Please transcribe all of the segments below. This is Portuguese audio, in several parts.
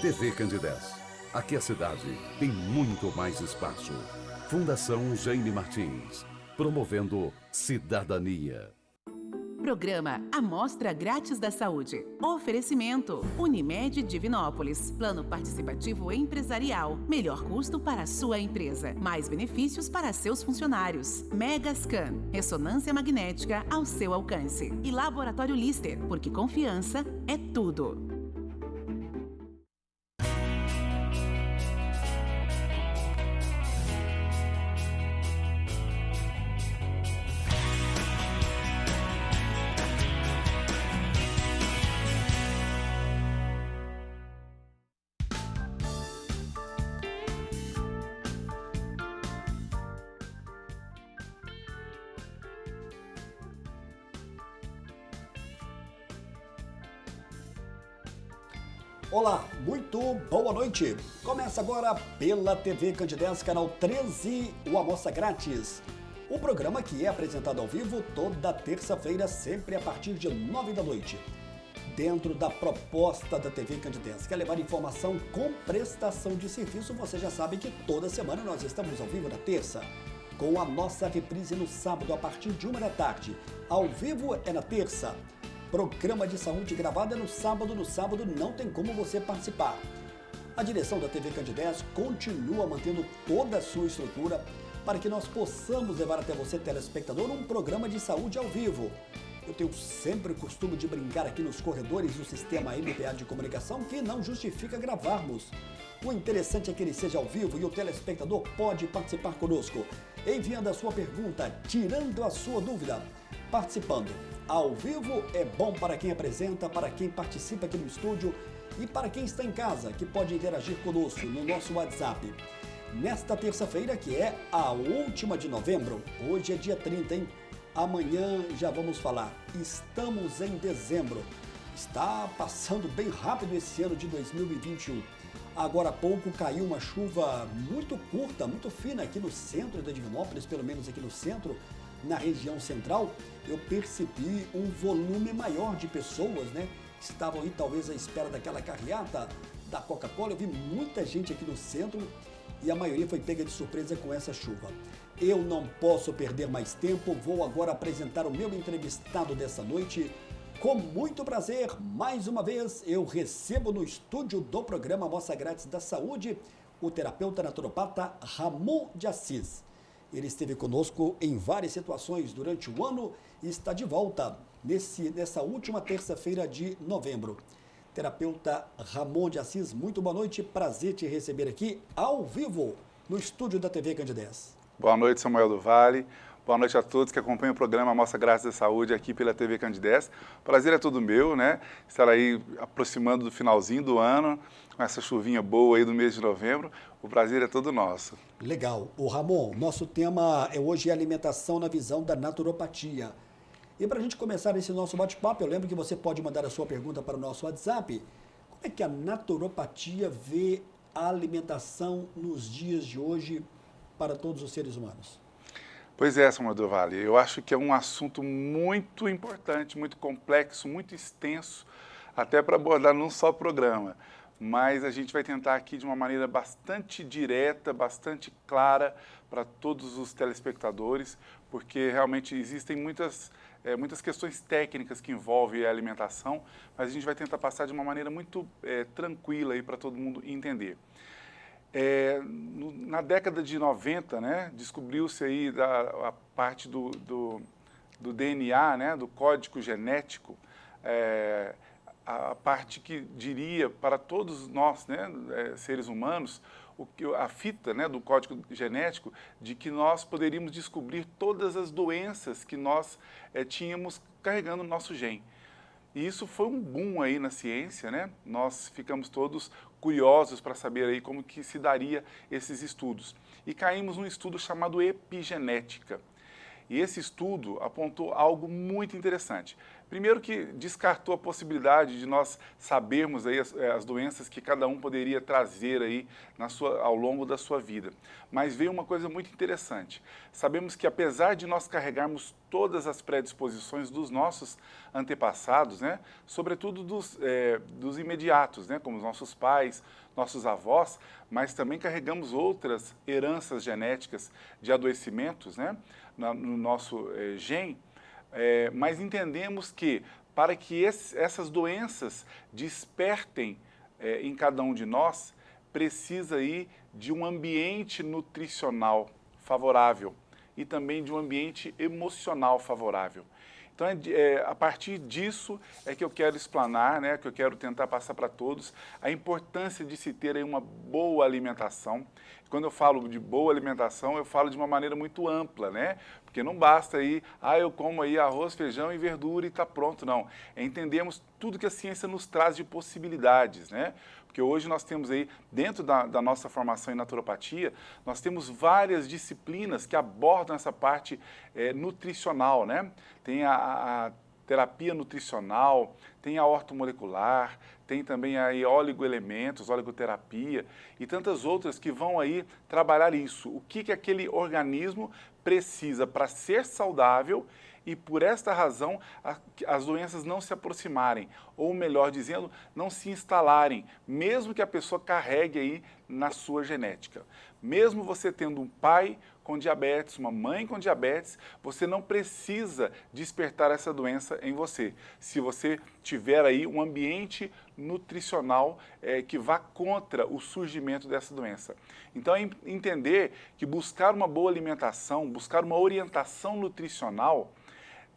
TV Candidez. Aqui a cidade tem muito mais espaço. Fundação Jaime Martins, promovendo cidadania. Programa Amostra Grátis da Saúde. Oferecimento Unimed Divinópolis. Plano Participativo Empresarial. Melhor custo para a sua empresa. Mais benefícios para seus funcionários. Megascan. Ressonância magnética ao seu alcance. E Laboratório Lister, porque confiança é tudo. Olá, muito boa noite. Começa agora pela TV Candidez, canal 13, o Amostra Grátis. O programa que é apresentado ao vivo toda terça-feira, sempre a partir de 9 da noite. Dentro da proposta da TV Candidez, que é levar informação com prestação de serviço, você já sabe que toda semana nós estamos ao vivo na terça, com a nossa reprise no sábado a partir de 1 da tarde. Ao vivo é na terça. Programa de saúde gravado é no sábado não tem como você participar. A direção da TV Candidez continua mantendo toda a sua estrutura para que nós possamos levar até você, telespectador, um programa de saúde ao vivo. Eu tenho sempre o costume de brincar aqui nos corredores do sistema MPA de comunicação que não justifica gravarmos. O interessante é que ele seja ao vivo e o telespectador pode participar conosco, enviando a sua pergunta, tirando a sua dúvida, participando. Ao vivo é bom para quem apresenta, para quem participa aqui no estúdio e para quem está em casa, que pode interagir conosco no nosso WhatsApp. Nesta terça-feira, que é a última de novembro, hoje é dia 30, hein? Amanhã já vamos falar. Estamos em dezembro. Está passando bem rápido esse ano de 2021. Agora há pouco caiu uma chuva muito curta, muito fina aqui no centro de Divinópolis, pelo menos aqui no centro, na região central. Eu percebi um volume maior de pessoas, né? Estavam aí talvez à espera daquela carreata da Coca-Cola. Eu vi muita gente aqui no centro e a maioria foi pega de surpresa com essa chuva. Eu não posso perder mais tempo, vou agora apresentar o meu entrevistado dessa noite. Com muito prazer, mais uma vez, eu recebo no estúdio do programa Amostra Grátis da Saúde o terapeuta naturopata Ramon de Assis. Ele esteve conosco em várias situações durante o ano e está de volta nessa última terça-feira de novembro. Terapeuta Ramon de Assis, muito boa noite, prazer te receber aqui ao vivo no estúdio da TV Candidez. Boa noite, Samuel do Vale. Boa noite a todos que acompanham o programa Amostra Grátis da Saúde aqui pela TV Candidez. Prazer é todo meu, né? Estar aí aproximando do finalzinho do ano, com essa chuvinha boa aí do mês de novembro. O prazer é todo nosso. Legal. O Ramon, nosso tema hoje é alimentação na visão da naturopatia. E para a gente começar esse nosso bate-papo, eu lembro que você pode mandar a sua pergunta para o nosso WhatsApp. Como é que a naturopatia vê a alimentação nos dias de hoje para todos os seres humanos? Pois é, Samuel do Vale, eu acho que é um assunto muito importante, muito complexo, muito extenso, até para abordar num só programa. Mas a gente vai tentar aqui de uma maneira bastante direta, bastante clara para todos os telespectadores, porque realmente existem muitas questões técnicas que envolvem a alimentação, mas a gente vai tentar passar de uma maneira muito tranquila aí para todo mundo entender. Na década de 90, né, descobriu-se aí a parte do DNA, né, do código genético, a parte que diria para todos nós, né, seres humanos, a fita, né, do código genético de que nós poderíamos descobrir todas as doenças que nós tínhamos carregando no nosso gene. E isso foi um boom aí na ciência, né? Nós ficamos todos curiosos para saber aí como que se daria esses estudos. E caímos num estudo chamado epigenética. E esse estudo apontou algo muito interessante. Primeiro que descartou a possibilidade de nós sabermos aí as doenças que cada um poderia trazer aí ao longo da sua vida. Mas veio uma coisa muito interessante. Sabemos que apesar de nós carregarmos todas as predisposições dos nossos antepassados, né, sobretudo dos imediatos, né, como os nossos pais, nossos avós, mas também carregamos outras heranças genéticas de adoecimentos, né, no nosso gene. Mas entendemos que para que essas doenças despertem em cada um de nós, precisa aí de um ambiente nutricional favorável e também de um ambiente emocional favorável. Então, a partir disso é que eu quero explanar, né, que eu quero tentar passar para todos a importância de se ter aí uma boa alimentação. Quando eu falo de boa alimentação, eu falo de uma maneira muito ampla, né? Porque não basta aí, eu como aí arroz, feijão e verdura e está pronto, não. Entendemos tudo que a ciência nos traz de possibilidades, né? Porque hoje nós temos aí, dentro da nossa formação em naturopatia, nós temos várias disciplinas que abordam essa parte nutricional, né? Tem a terapia nutricional, tem a ortomolecular, tem também aí oligoelementos, oligoterapia e tantas outras que vão aí trabalhar isso. O que aquele organismo precisa para ser saudável e por esta razão as doenças não se aproximarem, ou melhor dizendo, não se instalarem, mesmo que a pessoa carregue aí na sua genética. Mesmo você tendo um pai com diabetes, uma mãe com diabetes, você não precisa despertar essa doença em você. Se você tiver aí um ambiente nutricional que vá contra o surgimento dessa doença. Então, é entender que buscar uma boa alimentação, buscar uma orientação nutricional,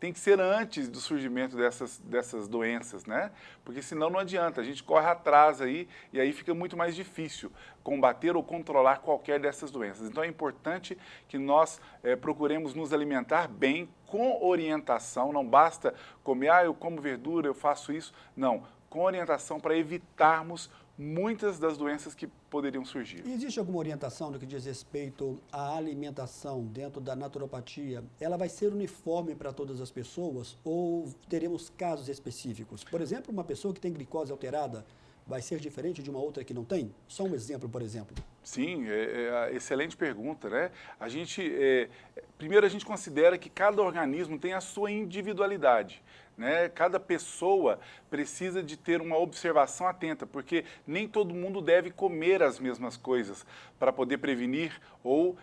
tem que ser antes do surgimento dessas doenças, né? Porque senão não adianta, a gente corre atrás aí e aí fica muito mais difícil combater ou controlar qualquer dessas doenças. Então é importante que nós procuremos nos alimentar bem, com orientação, não basta comer, eu como verdura, eu faço isso, não, com orientação para evitarmos muitas das doenças que poderiam surgir. E existe alguma orientação no que diz respeito à alimentação dentro da naturopatia? Ela vai ser uniforme para todas as pessoas ou teremos casos específicos? Por exemplo, uma pessoa que tem glicose alterada vai ser diferente de uma outra que não tem? Só um exemplo, por exemplo. Sim, excelente pergunta, né? Primeiro a gente considera que cada organismo tem a sua individualidade, né? Cada pessoa precisa de ter uma observação atenta, porque nem todo mundo deve comer as mesmas coisas para poder prevenir ou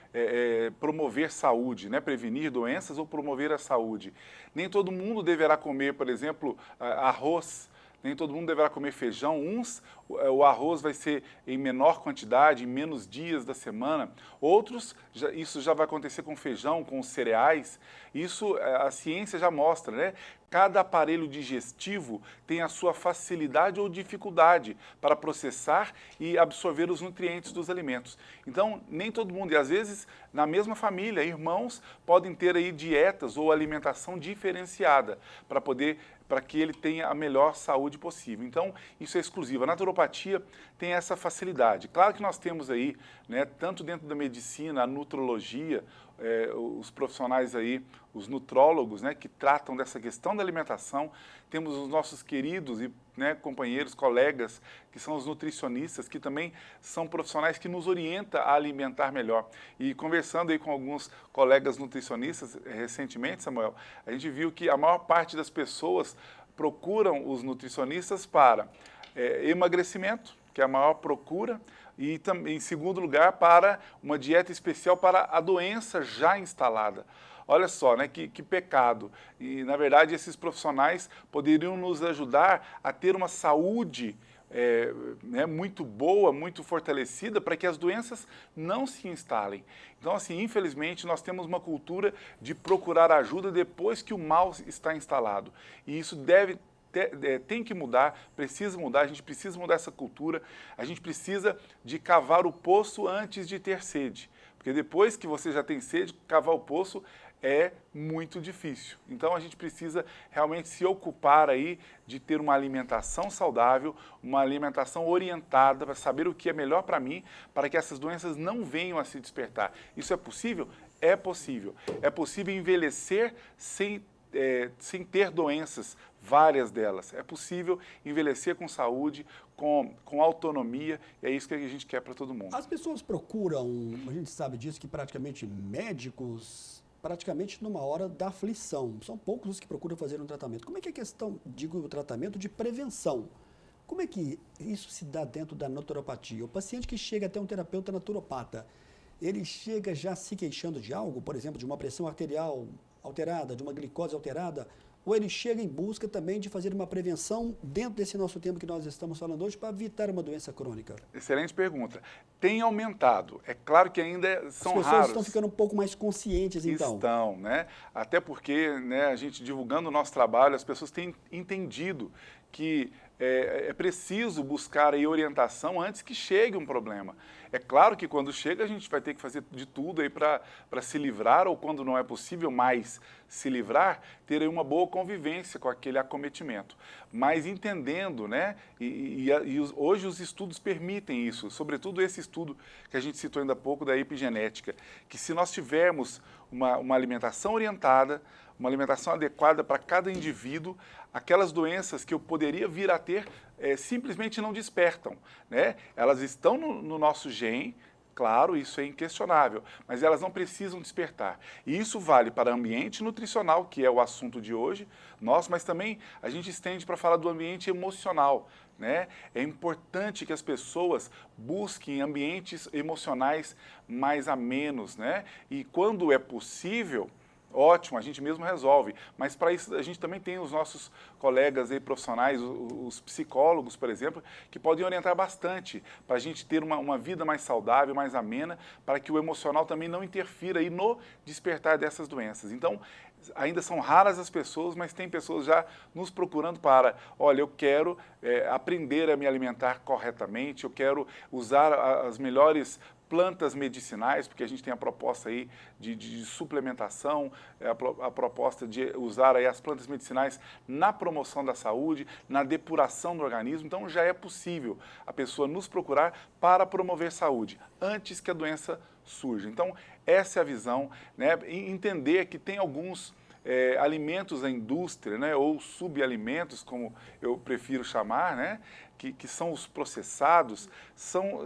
promover saúde, né? Prevenir doenças ou promover a saúde. Nem todo mundo deverá comer, por exemplo, arroz. Nem todo mundo deverá comer feijão. O arroz vai ser em menor quantidade, em menos dias da semana. Outros, isso já vai acontecer com feijão, com os cereais. Isso a ciência já mostra, né? Cada aparelho digestivo tem a sua facilidade ou dificuldade para processar e absorver os nutrientes dos alimentos. Então, nem todo mundo, e às vezes, na mesma família, irmãos podem ter aí dietas ou alimentação diferenciada para que ele tenha a melhor saúde possível. Então, isso é exclusivo. A naturopatia tem essa facilidade. Claro que nós temos aí, né, tanto dentro da medicina, a nutrologia, os profissionais aí, os nutrólogos, né, que tratam dessa questão da alimentação. Temos os nossos queridos e companheiros, colegas, que são os nutricionistas, que também são profissionais que nos orientam a alimentar melhor. E conversando aí com alguns colegas nutricionistas recentemente, Samuel, a gente viu que a maior parte das pessoas procuram os nutricionistas para emagrecimento, que é a maior procura, e também, em segundo lugar, para uma dieta especial para a doença já instalada. Olha só, né, que pecado. E, na verdade, esses profissionais poderiam nos ajudar a ter uma saúde muito boa, muito fortalecida, para que as doenças não se instalem. Então, assim, infelizmente, nós temos uma cultura de procurar ajuda depois que o mal está instalado. E isso tem que mudar, precisa mudar, a gente precisa mudar essa cultura, a gente precisa de cavar o poço antes de ter sede. Porque depois que você já tem sede, cavar o poço é muito difícil. Então a gente precisa realmente se ocupar aí de ter uma alimentação saudável, uma alimentação orientada para saber o que é melhor para mim, para que essas doenças não venham a se despertar. Isso é possível? É possível. É possível envelhecer sem sem ter doenças, várias delas. É possível envelhecer com saúde, com autonomia, e é isso que a gente quer para todo mundo. As pessoas procuram, a gente sabe disso, que praticamente médicos, praticamente numa hora da aflição. São poucos os que procuram fazer um tratamento. Como é que é a questão, digo, o tratamento de prevenção? Como é que isso se dá dentro da naturopatia? O paciente que chega até um terapeuta naturopata, ele chega já se queixando de algo, por exemplo, de uma pressão arterial alterada, de uma glicose alterada, ou ele chega em busca também de fazer uma prevenção dentro desse nosso tempo que nós estamos falando hoje para evitar uma doença crônica? Excelente pergunta. Tem aumentado. É claro que ainda são raros. As pessoas estão ficando um pouco mais conscientes, então. Estão, né? Até porque, né, a gente divulgando o nosso trabalho, as pessoas têm entendido que é preciso buscar aí orientação antes que chegue um problema. É claro que quando chega a gente vai ter que fazer de tudo aí para se livrar, ou quando não é possível mais se livrar, ter aí uma boa convivência com aquele acometimento. Mas entendendo, né, hoje os estudos permitem isso, sobretudo esse estudo que a gente citou ainda há pouco da epigenética, que se nós tivermos uma alimentação orientada, uma alimentação adequada para cada indivíduo, aquelas doenças que eu poderia vir a ter simplesmente não despertam, né? Elas estão no nosso gene, claro, isso é inquestionável, mas elas não precisam despertar. E isso vale para ambiente nutricional, que é o assunto de hoje, mas também a gente estende para falar do ambiente emocional, né? É importante que as pessoas busquem ambientes emocionais mais amenos, né? E quando é possível, ótimo, a gente mesmo resolve, mas para isso a gente também tem os nossos colegas aí profissionais, os psicólogos, por exemplo, que podem orientar bastante para a gente ter uma vida mais saudável, mais amena, para que o emocional também não interfira aí no despertar dessas doenças. Então, ainda são raras as pessoas, mas tem pessoas já nos procurando para, olha, eu quero aprender a me alimentar corretamente, eu quero usar as melhores plantas medicinais, porque a gente tem a proposta aí de suplementação, a proposta de usar aí as plantas medicinais na promoção da saúde, na depuração do organismo. Então já é possível a pessoa nos procurar para promover saúde, antes que a doença surja. Então essa é a visão, né? E entender que tem alguns alimentos da indústria, né, ou subalimentos, como eu prefiro chamar, né, que são os processados, são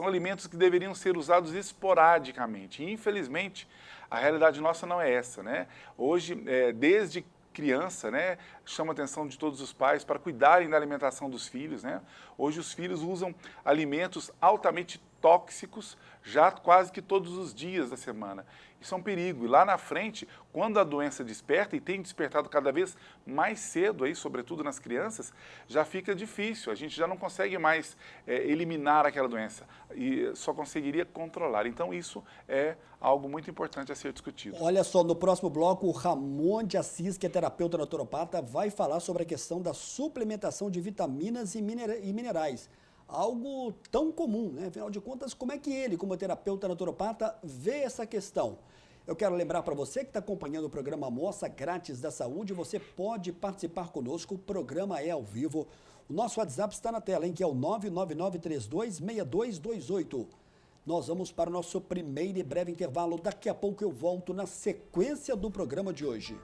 alimentos que deveriam ser usados esporadicamente. E, infelizmente, a realidade nossa não é essa, né? Hoje, desde criança, né, chama a atenção de todos os pais para cuidarem da alimentação dos filhos, né? Hoje os filhos usam alimentos altamente tóxicos já quase que todos os dias da semana. Isso é um perigo. E lá na frente, quando a doença desperta, e tem despertado cada vez mais cedo, aí, sobretudo nas crianças, já fica difícil. A gente já não consegue mais eliminar aquela doença e só conseguiria controlar. Então isso é algo muito importante a ser discutido. Olha só, no próximo bloco, o Ramon de Assis, que é terapeuta naturopata, vai falar sobre a questão da suplementação de vitaminas e minerais. Algo tão comum, né? Afinal de contas, como é que ele, como terapeuta naturopata, vê essa questão? Eu quero lembrar para você que está acompanhando o programa Amostra Grátis da Saúde, você pode participar conosco, o programa é ao vivo. O nosso WhatsApp está na tela, hein, que é o 999326228. Nós vamos para o nosso primeiro e breve intervalo. Daqui a pouco eu volto na sequência do programa de hoje.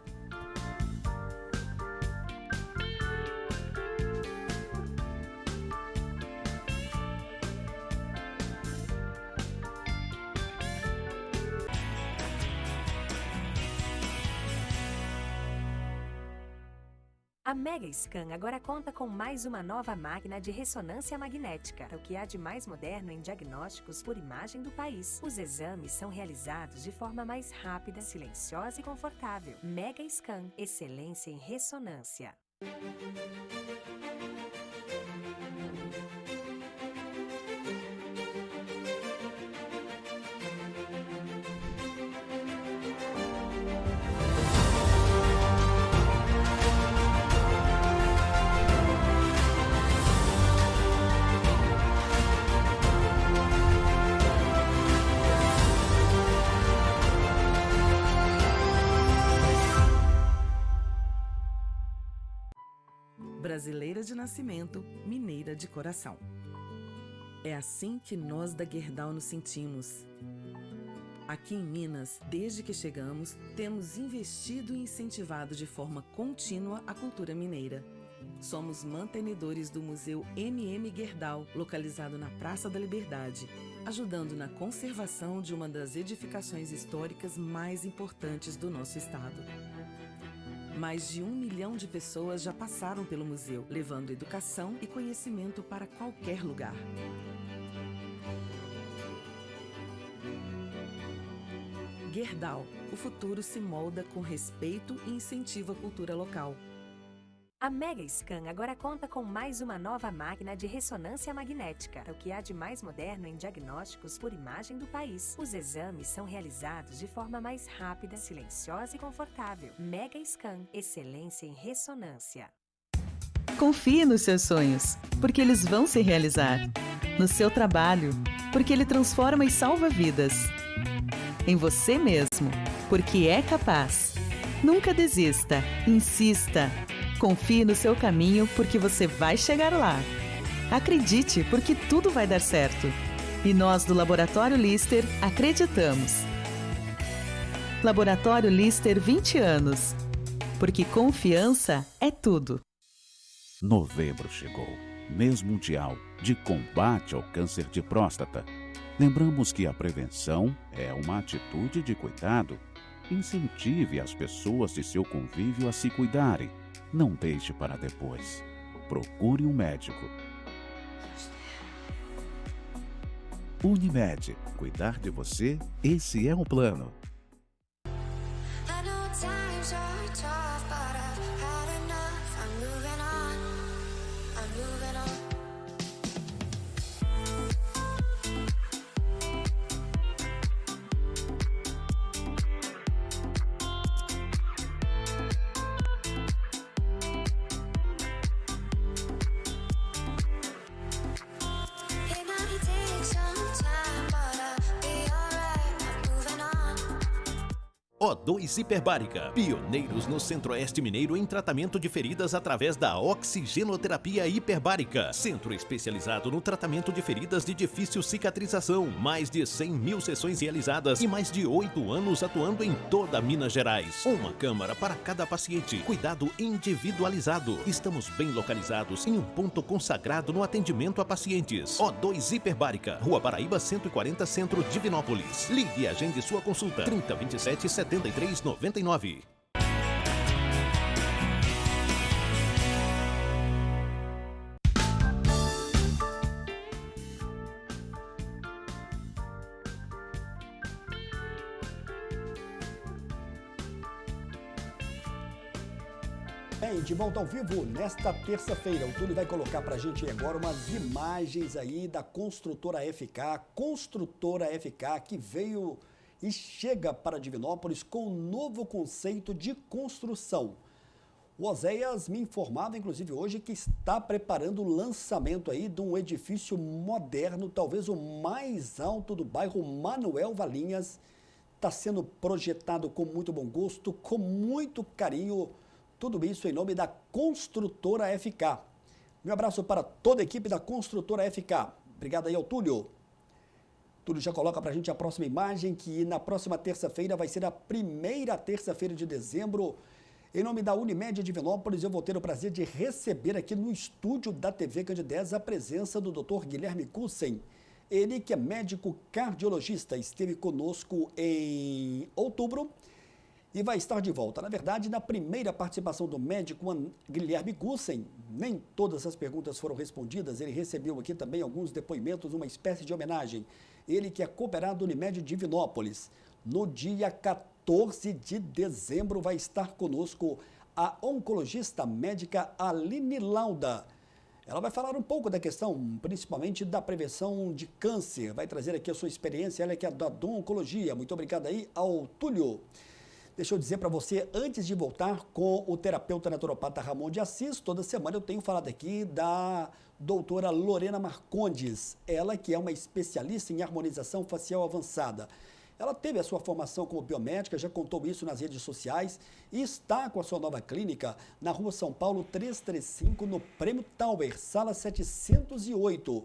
A Megascan agora conta com mais uma nova máquina de ressonância magnética, o que há de mais moderno em diagnósticos por imagem do país. Os exames são realizados de forma mais rápida, silenciosa e confortável. Megascan, excelência em ressonância. Brasileira de nascimento, mineira de coração. É assim que nós da Gerdau nos sentimos. Aqui em Minas, desde que chegamos, temos investido e incentivado de forma contínua a cultura mineira. Somos mantenedores do Museu MM Gerdau, localizado na Praça da Liberdade, ajudando na conservação de uma das edificações históricas mais importantes do nosso estado. Mais de 1 milhão de pessoas já passaram pelo museu, levando educação e conhecimento para qualquer lugar. Gerdau, o futuro se molda com respeito e incentiva a cultura local. A Mega Scan agora conta com mais uma nova máquina de ressonância magnética, o que há de mais moderno em diagnósticos por imagem do país. Os exames são realizados de forma mais rápida, silenciosa e confortável. Mega Scan, excelência em ressonância. Confie nos seus sonhos, porque eles vão se realizar. No seu trabalho, porque ele transforma e salva vidas. Em você mesmo, porque é capaz. Nunca desista, insista. Confie no seu caminho, porque você vai chegar lá. Acredite, porque tudo vai dar certo. E nós do Laboratório Lister acreditamos. Laboratório Lister 20 anos. Porque confiança é tudo. Novembro chegou, mês mundial de combate ao câncer de próstata. Lembramos que a prevenção é uma atitude de cuidado. Incentive as pessoas de seu convívio a se cuidarem. Não deixe para depois. Procure um médico. Unimed. Cuidar de você, esse é o plano. O2 Hiperbárica, pioneiros no Centro-Oeste Mineiro em tratamento de feridas através da oxigenoterapia hiperbárica. Centro especializado no tratamento de feridas de difícil cicatrização. Mais de 100 mil sessões realizadas e mais de 8 anos atuando em toda Minas Gerais. Uma câmara para cada paciente. Cuidado individualizado. Estamos bem localizados em um ponto consagrado no atendimento a pacientes. O2 Hiperbárica, Rua Paraíba 140, Centro, Divinópolis. Ligue e agende sua consulta. 3027 7399. Bem, de volta ao vivo, nesta terça-feira, o Túlio vai colocar pra gente agora umas imagens aí da construtora FK que veio e chega para Divinópolis com um novo conceito de construção. O Oséias me informava, inclusive hoje, que está preparando o lançamento aí de um edifício moderno, talvez o mais alto do bairro Manuel Valinhas. Está sendo projetado com muito bom gosto, com muito carinho, tudo isso em nome da Construtora FK. Um abraço para toda a equipe da Construtora FK. Obrigado aí ao Túlio. Túlio já coloca para a gente a próxima imagem, que na próxima terça-feira vai ser a primeira terça-feira de dezembro. Em nome da Unimed Divinópolis, eu vou ter o prazer de receber aqui no estúdio da TV Candidez a presença do Dr. Guilherme Kussen. Ele que é médico cardiologista, esteve conosco em outubro e vai estar de volta. Na verdade, na primeira participação do médico Guilherme Kussen, nem todas as perguntas foram respondidas, ele recebeu aqui também alguns depoimentos, uma espécie de homenagem. Ele que é cooperado Unimed Divinópolis. No dia 14 de dezembro vai estar conosco a oncologista médica Aline Lauda. Ela vai falar um pouco da questão, principalmente da prevenção de câncer. Vai trazer aqui a sua experiência, ela que é da Oncologia. Muito obrigado aí ao Túlio. Deixa eu dizer para você, antes de voltar com o terapeuta naturopata Ramon de Assis, toda semana eu tenho falado aqui da doutora Lorena Marcondes, ela que é uma especialista em harmonização facial avançada. Ela teve a sua formação como biomédica, já contou isso nas redes sociais e está com a sua nova clínica na Rua São Paulo 335, no Prêmio Tower, sala 708.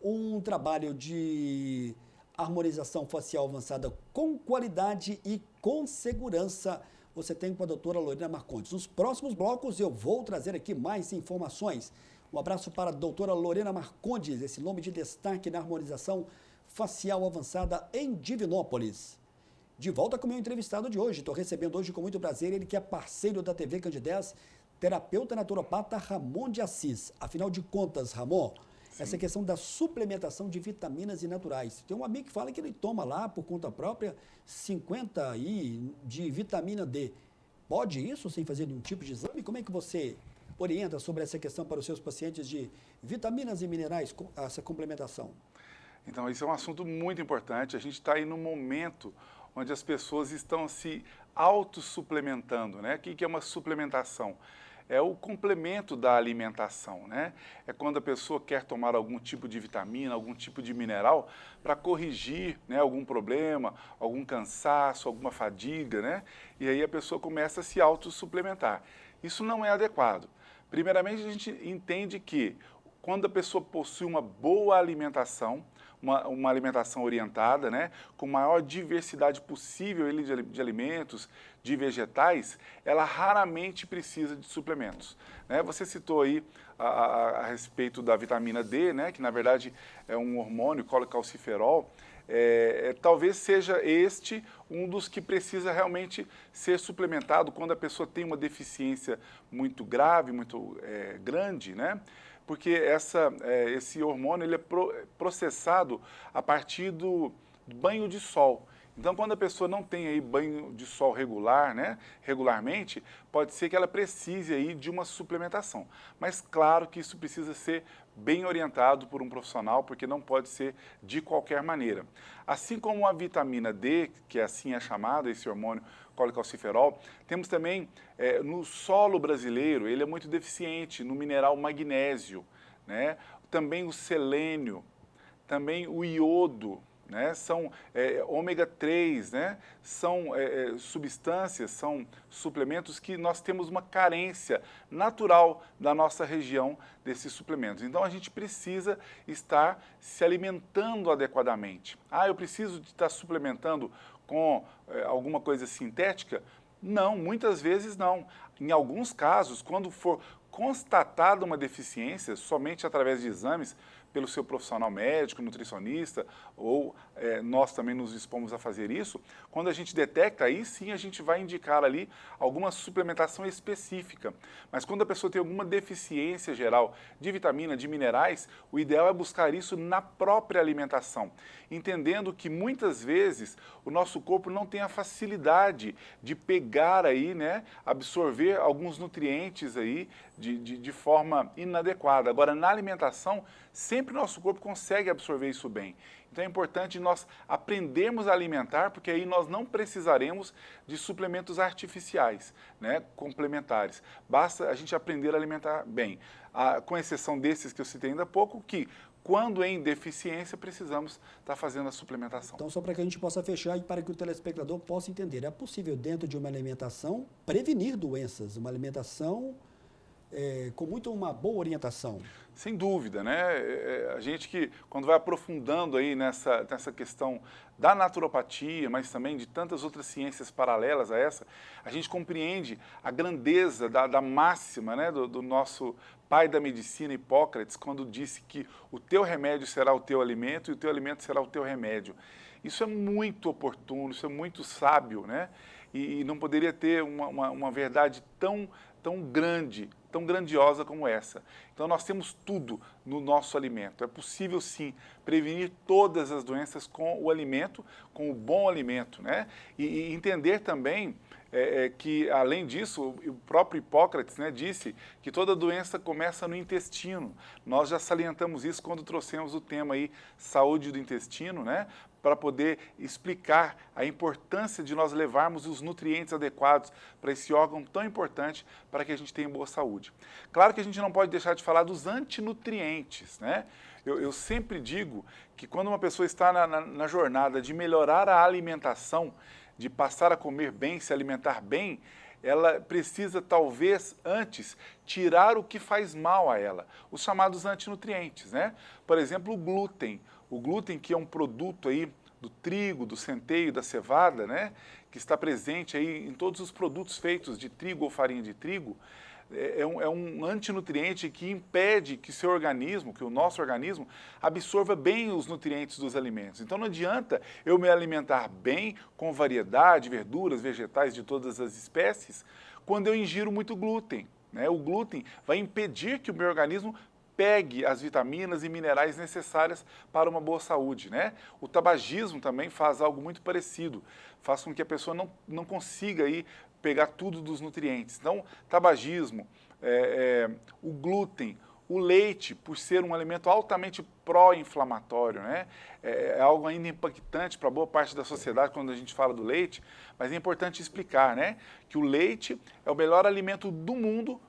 Um trabalho de harmonização facial avançada com qualidade e com segurança, você tem com a doutora Lorena Marcondes. Nos próximos blocos eu vou trazer aqui mais informações. Um abraço para a doutora Lorena Marcondes, esse nome de destaque na harmonização facial avançada em Divinópolis. De volta com o meu entrevistado de hoje. Estou recebendo hoje com muito prazer ele que é parceiro da TV Candidez, terapeuta naturopata Ramon de Assis. Afinal de contas, Ramon, sim, essa questão da suplementação de vitaminas e naturais. Tem um amigo que fala que ele toma lá, por conta própria, 50 aí de vitamina D. Pode isso sem fazer nenhum tipo de exame? Como é que você orienta sobre essa questão para os seus pacientes de vitaminas e minerais, essa complementação? Então, isso é um assunto muito importante. A gente está aí num momento onde as pessoas estão se autossuplementando, né? O que é uma suplementação? É o complemento da alimentação, né? É quando a pessoa quer tomar algum tipo de vitamina, algum tipo de mineral para corrigir, né, algum problema, algum cansaço, alguma fadiga, né? E aí a pessoa começa a se autossuplementar. Isso não é adequado. Primeiramente, a gente entende que quando a pessoa possui uma boa alimentação, uma alimentação orientada, né, com maior diversidade possível de alimentos, de vegetais, ela raramente precisa de suplementos, né? Você citou aí a respeito da vitamina D, né, que na verdade é um hormônio, colecalciferol. Talvez seja este um dos que precisa realmente ser suplementado quando a pessoa tem uma deficiência muito grave, muito grande, né? Porque esse hormônio ele é processado a partir do banho de sol. Então, quando a pessoa não tem aí banho de sol regular, né, regularmente, pode ser que ela precise aí de uma suplementação. Mas claro que isso precisa ser bem orientado por um profissional, porque não pode ser de qualquer maneira. Assim como a vitamina D, que assim é chamada, esse hormônio colecalciferol, temos também no solo brasileiro, ele é muito deficiente no mineral magnésio, né? Também o selênio, também o iodo, né? São ômega 3, né? São substâncias, são suplementos que nós temos uma carência natural da nossa região desses suplementos. Então, a gente precisa estar se alimentando adequadamente. Eu preciso de estar suplementando com alguma coisa sintética? Não, muitas vezes não. Em alguns casos, quando for constatada uma deficiência, somente através de exames, pelo seu profissional médico, nutricionista, ou nós também nos dispomos a fazer isso, quando a gente detecta, aí sim a gente vai indicar ali alguma suplementação específica. Mas quando a pessoa tem alguma deficiência geral de vitamina, de minerais, o ideal é buscar isso na própria alimentação, entendendo que muitas vezes o nosso corpo não tem a facilidade de pegar aí, né, absorver alguns nutrientes aí de forma inadequada. Agora, na alimentação, sempre o nosso corpo consegue absorver isso bem. Então é importante nós aprendermos a alimentar, porque aí nós não precisaremos de suplementos artificiais, né, complementares. Basta a gente aprender a alimentar bem. Com exceção desses que eu citei ainda há pouco, que quando em deficiência precisamos estar fazendo a suplementação. Então, só para que a gente possa fechar e para que o telespectador possa entender, é possível dentro de uma alimentação prevenir doenças, uma alimentação com uma boa orientação. Sem dúvida, né? A gente que, quando vai aprofundando aí nessa questão da naturopatia, mas também de tantas outras ciências paralelas a essa, a gente compreende a grandeza da máxima, né, do nosso pai da medicina, Hipócrates, quando disse que o teu remédio será o teu alimento e o teu alimento será o teu remédio. Isso é muito oportuno, isso é muito sábio, né? E não poderia ter uma verdade tão grande, tão grandiosa como essa. Então, nós temos tudo no nosso alimento. É possível, sim, prevenir todas as doenças com o alimento, com o bom alimento, né? E entender também que, além disso, o próprio Hipócrates, né, disse que toda doença começa no intestino. Nós já salientamos isso quando trouxemos o tema aí, saúde do intestino, né, para poder explicar a importância de nós levarmos os nutrientes adequados para esse órgão tão importante para que a gente tenha boa saúde. Claro que a gente não pode deixar de falar dos antinutrientes, né? Eu sempre digo que quando uma pessoa está na jornada de melhorar a alimentação, de passar a comer bem, se alimentar bem, ela precisa talvez antes tirar o que faz mal a ela, os chamados antinutrientes, né? Por exemplo, o glúten. O glúten, que é um produto aí do trigo, do centeio, da cevada, né, que está presente aí em todos os produtos feitos de trigo ou farinha de trigo, é um antinutriente que impede que seu organismo, que o nosso organismo, absorva bem os nutrientes dos alimentos. Então não adianta eu me alimentar bem, com variedade, verduras, vegetais de todas as espécies, quando eu ingiro muito glúten, né? O glúten vai impedir que o meu organismo pegue as vitaminas e minerais necessárias para uma boa saúde, né? O tabagismo também faz algo muito parecido, faz com que a pessoa não consiga aí pegar tudo dos nutrientes. Então, tabagismo, o glúten, o leite, por ser um alimento altamente pró-inflamatório, né? É algo ainda impactante para boa parte da sociedade quando a gente fala do leite, mas é importante explicar, né, que o leite é o melhor alimento do mundo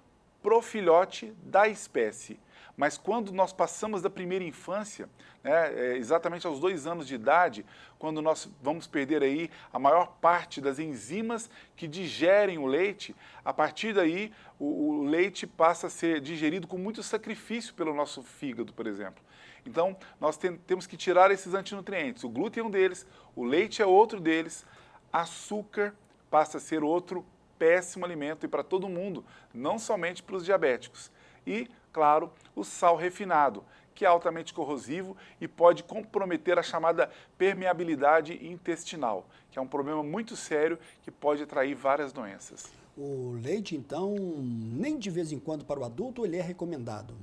pro filhote da espécie. Mas quando nós passamos da primeira infância, né, exatamente aos 2 anos de idade, quando nós vamos perder aí a maior parte das enzimas que digerem o leite, a partir daí o leite passa a ser digerido com muito sacrifício pelo nosso fígado, por exemplo. Então, nós temos que tirar esses antinutrientes. O glúten é um deles, o leite é outro deles, açúcar passa a ser outro péssimo alimento e para todo mundo, não somente para os diabéticos. E, claro, o sal refinado, que é altamente corrosivo e pode comprometer a chamada permeabilidade intestinal, que é um problema muito sério que pode atrair várias doenças. O leite, então, nem de vez em quando para o adulto ele é recomendado?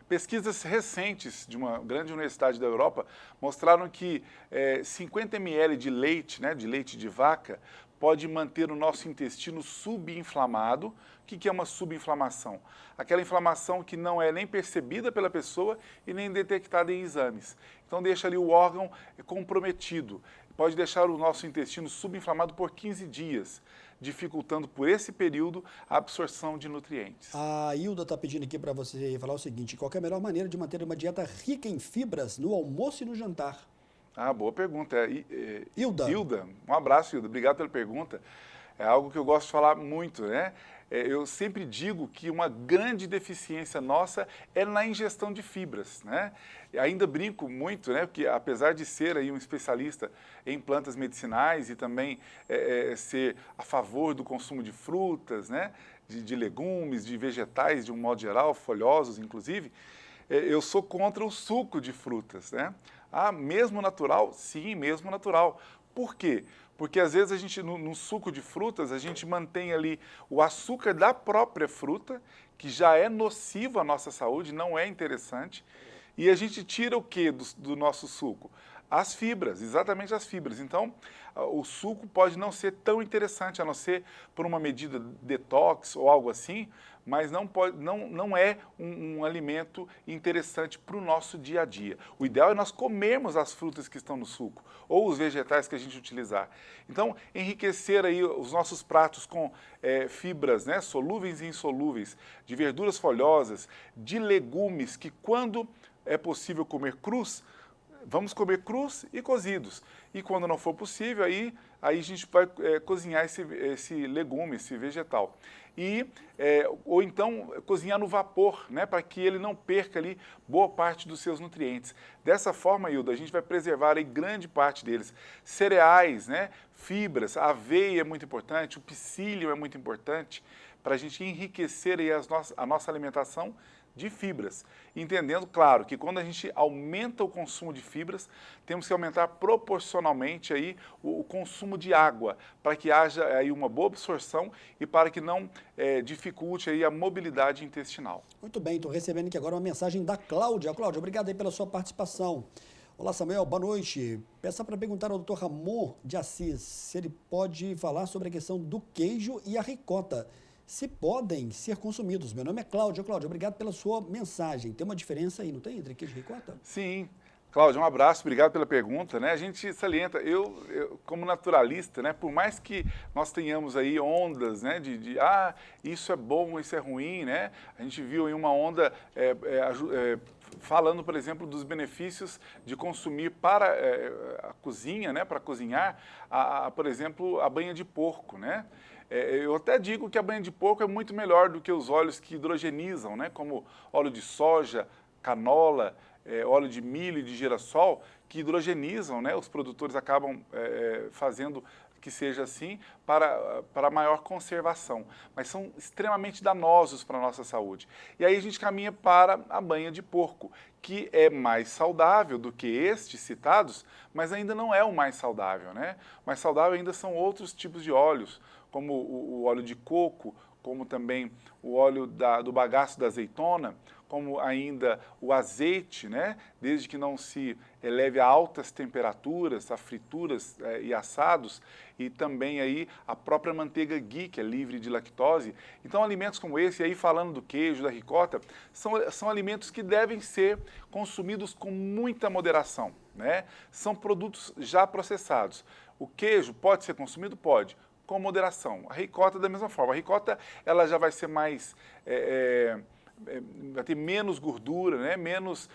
Pesquisas recentes de uma grande universidade da Europa mostraram que 50 ml de leite, né, de leite de vaca, pode manter o nosso intestino subinflamado. O que é uma subinflamação? Aquela inflamação que não é nem percebida pela pessoa e nem detectada em exames. Então deixa ali o órgão comprometido. Pode deixar o nosso intestino subinflamado por 15 dias, dificultando por esse período a absorção de nutrientes. A Hilda está pedindo aqui para você falar o seguinte: qual é a melhor maneira de manter uma dieta rica em fibras no almoço e no jantar? Ah, boa pergunta. Hilda. Hilda, um abraço, Hilda. Obrigado pela pergunta. É algo que eu gosto de falar muito, né? Eu sempre digo que uma grande deficiência nossa é na ingestão de fibras, né? Ainda brinco muito, né? Porque apesar de ser aí um especialista em plantas medicinais e também ser a favor do consumo de frutas, né? De legumes, de vegetais de um modo geral, folhosos inclusive, eu sou contra o suco de frutas, né? Ah, mesmo natural? Sim, mesmo natural. Por quê? Porque às vezes a gente, no suco de frutas, a gente mantém ali o açúcar da própria fruta, que já é nocivo à nossa saúde, não é interessante, e a gente tira o que do nosso suco? As fibras, exatamente as fibras. Então, o suco pode não ser tão interessante, a não ser por uma medida detox ou algo assim, mas não é um alimento interessante para o nosso dia a dia. O ideal é nós comermos as frutas que estão no suco, ou os vegetais que a gente utilizar. Então, enriquecer aí os nossos pratos com fibras, né, solúveis e insolúveis, de verduras folhosas, de legumes que, quando é possível comer crus, vamos comer crus e cozidos. E quando não for possível, aí a gente vai cozinhar esse legume, esse vegetal. Ou então cozinhar no vapor, né, para que ele não perca ali boa parte dos seus nutrientes. Dessa forma, Hilda, a gente vai preservar aí grande parte deles. Cereais, né, fibras, a aveia é muito importante, o psyllium é muito importante para a gente enriquecer aí a nossa alimentação de fibras, entendendo, claro, que quando a gente aumenta o consumo de fibras, temos que aumentar proporcionalmente aí o consumo de água, para que haja aí uma boa absorção e para que não dificulte aí a mobilidade intestinal. Muito bem, estou recebendo aqui agora uma mensagem da Cláudia. Cláudia, obrigado aí pela sua participação. Olá, Samuel, boa noite. Peço para perguntar ao Dr. Ramon de Assis se ele pode falar sobre a questão do queijo e a ricota, se podem ser consumidos. Meu nome é Cláudia. Cláudia, obrigado pela sua mensagem. Tem uma diferença aí, não tem, entre queijo e ricota? Sim. Cláudia, um abraço, obrigado pela pergunta, né? A gente salienta, eu como naturalista, né, por mais que nós tenhamos aí ondas, né, isso é bom, isso é ruim, né? A gente viu aí uma onda falando, por exemplo, dos benefícios de consumir para a cozinha, né, para cozinhar, por exemplo, a banha de porco, né? Eu até digo que a banha de porco é muito melhor do que os óleos que hidrogenizam, né, como óleo de soja, canola, óleo de milho e de girassol, que hidrogenizam, né? Os produtores acabam fazendo que seja assim para maior conservação, mas são extremamente danosos para a nossa saúde. E aí a gente caminha para a banha de porco, que é mais saudável do que estes citados, mas ainda não é o mais saudável, né? O mais saudável ainda são outros tipos de óleos, como o óleo de coco, como também o óleo do bagaço da azeitona, como ainda o azeite, né? Desde que não se eleve a altas temperaturas, a frituras e assados, e também aí a própria manteiga ghee, que é livre de lactose. Então, alimentos como esse, aí falando do queijo, da ricota, são alimentos que devem ser consumidos com muita moderação, né? São produtos já processados. O queijo pode ser consumido? Pode, com moderação. A ricota da mesma forma. A ricota ela já vai ser mais... vai ter menos gordura, né? Menos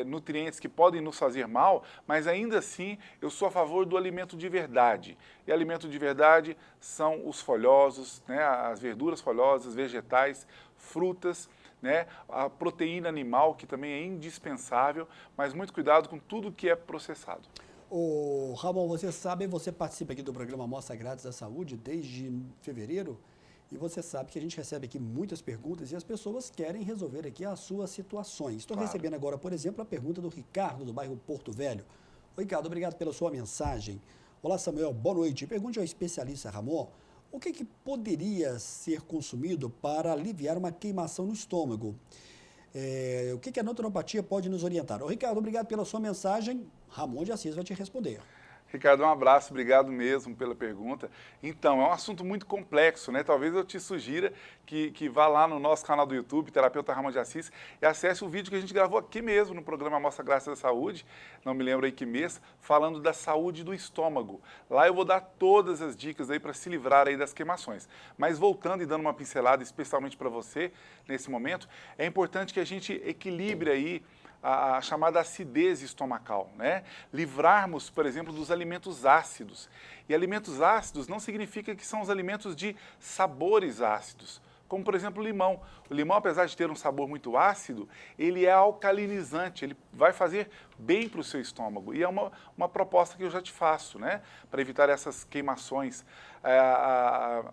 nutrientes que podem nos fazer mal, mas ainda assim eu sou a favor do alimento de verdade. E alimento de verdade são os folhosos, né? As verduras folhosas, vegetais, frutas, né? A proteína animal, que também é indispensável, mas muito cuidado com tudo que é processado. Ô, Ramon, você participa aqui do programa Amostra Grátis da Saúde desde fevereiro, e você sabe que a gente recebe aqui muitas perguntas e as pessoas querem resolver aqui as suas situações. Estou recebendo agora, por exemplo, a pergunta do Ricardo, do bairro Porto Velho. Ô, Ricardo, obrigado pela sua mensagem. Olá, Samuel, boa noite. Pergunte ao especialista Ramon, o que poderia ser consumido para aliviar uma queimação no estômago? O que a naturopatia pode nos orientar? Ô, Ricardo, obrigado pela sua mensagem. Ramon de Assis vai te responder. Ricardo, um abraço, obrigado mesmo pela pergunta. Então, é um assunto muito complexo, né? Talvez eu te sugira que vá lá no nosso canal do YouTube, Terapeuta Ramon de Assis, e acesse o vídeo que a gente gravou aqui mesmo no programa Amostra Grátis da Saúde, não me lembro aí que mês, falando da saúde do estômago. Lá eu vou dar todas as dicas aí para se livrar aí das queimações. Mas voltando e dando uma pincelada especialmente para você, nesse momento, é importante que a gente equilibre aí a chamada acidez estomacal, né? Livrarmos, por exemplo, dos alimentos ácidos. E alimentos ácidos não significa que são os alimentos de sabores ácidos, como, por exemplo, o limão. O limão, apesar de ter um sabor muito ácido, ele é alcalinizante, ele vai fazer bem para o seu estômago. E é uma proposta que eu já te faço, né? Para evitar essas queimações.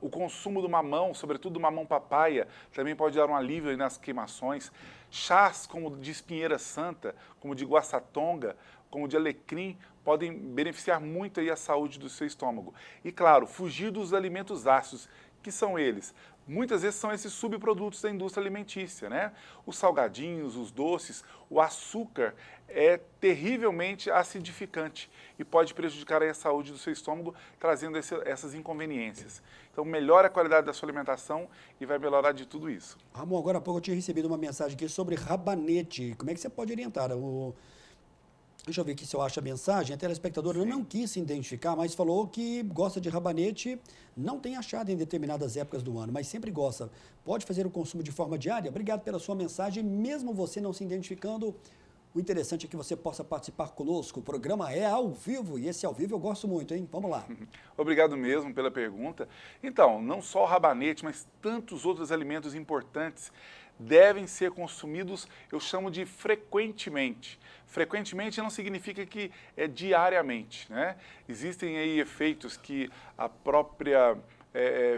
O consumo do mamão, sobretudo do mamão papaya, também pode dar um alívio aí nas queimações. Chás como de espinheira santa, como de guaçatonga, como de alecrim, podem beneficiar muito aí a saúde do seu estômago. E claro, fugir dos alimentos ácidos, que são eles? Muitas vezes são esses subprodutos da indústria alimentícia, né? Os salgadinhos, os doces, o açúcar é terrivelmente acidificante e pode prejudicar aí a saúde do seu estômago, trazendo essas inconveniências. Então, melhora a qualidade da sua alimentação e vai melhorar de tudo isso. Ramon, agora há pouco eu tinha recebido uma mensagem aqui sobre rabanete. Como é que você pode orientar? Deixa eu ver aqui se eu acho a mensagem. A telespectadora não quis se identificar, mas falou que gosta de rabanete, não tem achado em determinadas épocas do ano, mas sempre gosta. Pode fazer o consumo de forma diária? Obrigado pela sua mensagem, mesmo você não se identificando. O interessante é que você possa participar conosco. O programa é ao vivo e esse ao vivo eu gosto muito, hein? Vamos lá. Obrigado mesmo pela pergunta. Então, não só o rabanete, mas tantos outros alimentos importantes devem ser consumidos, eu chamo de frequentemente. Frequentemente não significa que é diariamente, né? Existem aí efeitos que a própria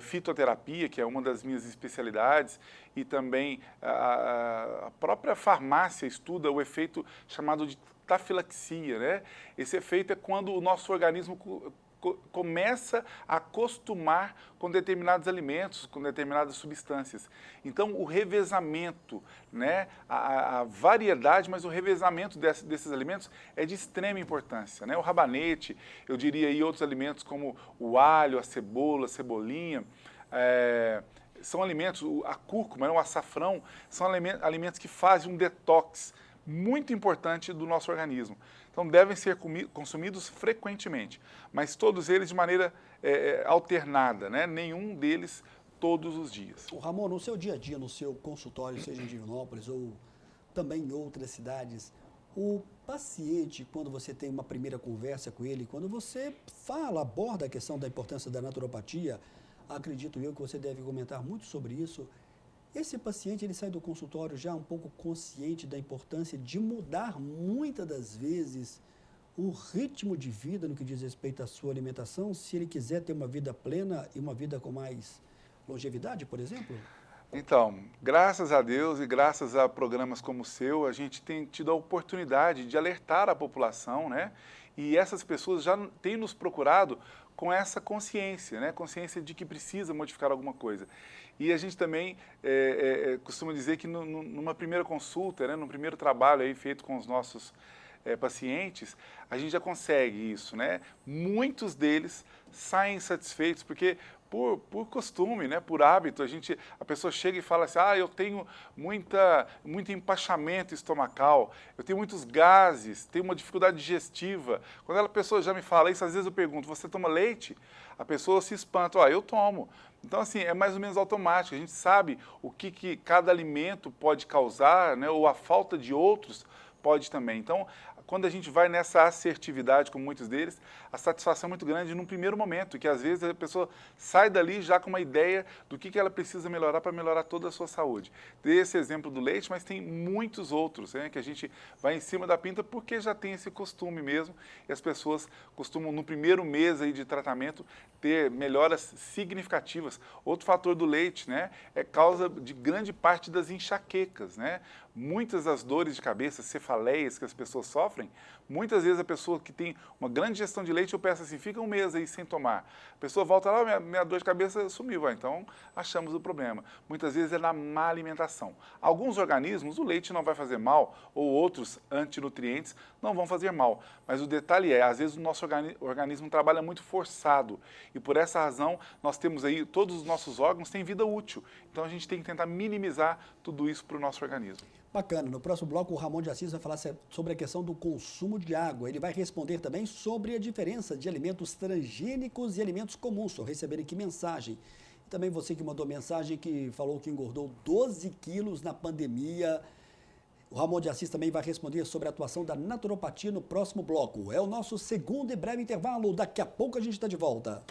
fitoterapia, que é uma das minhas especialidades, e também a própria farmácia estuda o efeito chamado de tafilaxia, né? Esse efeito é quando o nosso organismo começa a acostumar com determinados alimentos, com determinadas substâncias. Então, o revezamento, né, a variedade, mas o revezamento desses alimentos é de extrema importância, né? O rabanete, eu diria aí outros alimentos como o alho, a cebola, a cebolinha, são alimentos, a cúrcuma, o açafrão, são alimentos que fazem um detox muito importante do nosso organismo. Então, devem ser consumidos frequentemente, mas todos eles de maneira alternada, né? Nenhum deles todos os dias. O Ramon, no seu dia a dia, no seu consultório, seja em Divinópolis ou também em outras cidades, o paciente, quando você tem uma primeira conversa com ele, quando você aborda a questão da importância da naturopatia, acredito eu que você deve comentar muito sobre isso. esse paciente ele sai do consultório já um pouco consciente da importância de mudar muitas das vezes o ritmo de vida no que diz respeito à sua alimentação, se ele quiser ter uma vida plena e uma vida com mais longevidade, por exemplo? Então, graças a Deus e graças a programas como o seu, a gente tem tido a oportunidade de alertar a população, né? E essas pessoas já têm nos procurado com essa consciência, né? Consciência de que precisa modificar alguma coisa. E a gente também costuma dizer que numa primeira consulta, né? No primeiro trabalho aí feito com os nossos pacientes, a gente já consegue isso, né? Muitos deles saem satisfeitos, porque por costume, né? Por hábito, a pessoa chega e fala assim, eu tenho muito empachamento estomacal, eu tenho muitos gases, tenho uma dificuldade digestiva. Quando a pessoa já me fala isso, às vezes eu pergunto, você toma leite? A pessoa se espanta, eu tomo. Então, assim, é mais ou menos automático, a gente sabe o que cada alimento pode causar, né? Ou a falta de outros pode também. Então, quando a gente vai nessa assertividade com muitos deles, a satisfação é muito grande num primeiro momento, que às vezes a pessoa sai dali já com uma ideia do que ela precisa melhorar para melhorar toda a sua saúde. Dei esse exemplo do leite, mas tem muitos outros, né, que a gente vai em cima da pinta porque já tem esse costume mesmo, e as pessoas costumam no primeiro mês aí de tratamento ter melhoras significativas. Outro fator do leite, né, é causa de grande parte das enxaquecas, né? Muitas das dores de cabeça, cefaleias que as pessoas sofrem, muitas vezes a pessoa que tem uma grande ingestão de leite, eu peço assim, fica um mês aí sem tomar. A pessoa volta lá, minha dor de cabeça sumiu, então achamos o problema. Muitas vezes é na má alimentação. Alguns organismos, o leite não vai fazer mal, ou outros antinutrientes não vão fazer mal. Mas o detalhe às vezes o nosso organismo trabalha muito forçado, e por essa razão nós temos aí, todos os nossos órgãos têm vida útil. Então a gente tem que tentar minimizar tudo isso para o nosso organismo. Bacana. No próximo bloco, o Ramon de Assis vai falar sobre a questão do consumo de água. Ele vai responder também sobre a diferença de alimentos transgênicos e alimentos comuns. Estou recebendo aqui mensagem. E também você que mandou mensagem que falou que engordou 12 quilos na pandemia. O Ramon de Assis também vai responder sobre a atuação da naturopatia no próximo bloco. É o nosso segundo e breve intervalo. Daqui a pouco a gente está de volta.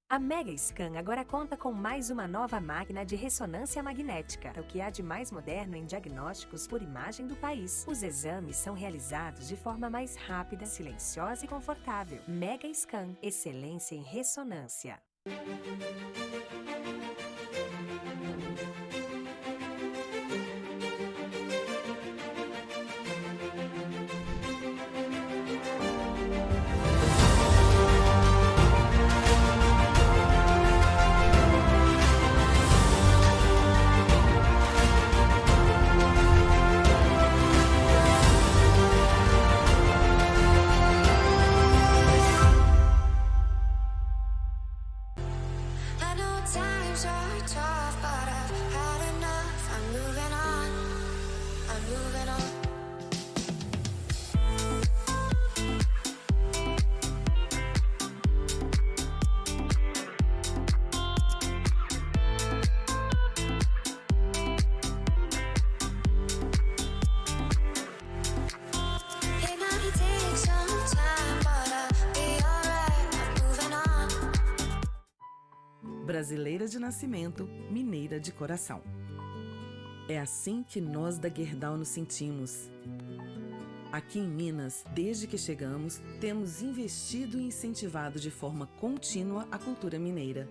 A Mega Scan agora conta com mais uma nova máquina de ressonância magnética, o que há de mais moderno em diagnósticos por imagem do país. Os exames são realizados de forma mais rápida, silenciosa e confortável. Mega Scan, excelência em ressonância. Brasileira de nascimento, mineira de coração. É assim que nós da Gerdau nos sentimos. Aqui em Minas, desde que chegamos, temos investido e incentivado de forma contínua a cultura mineira.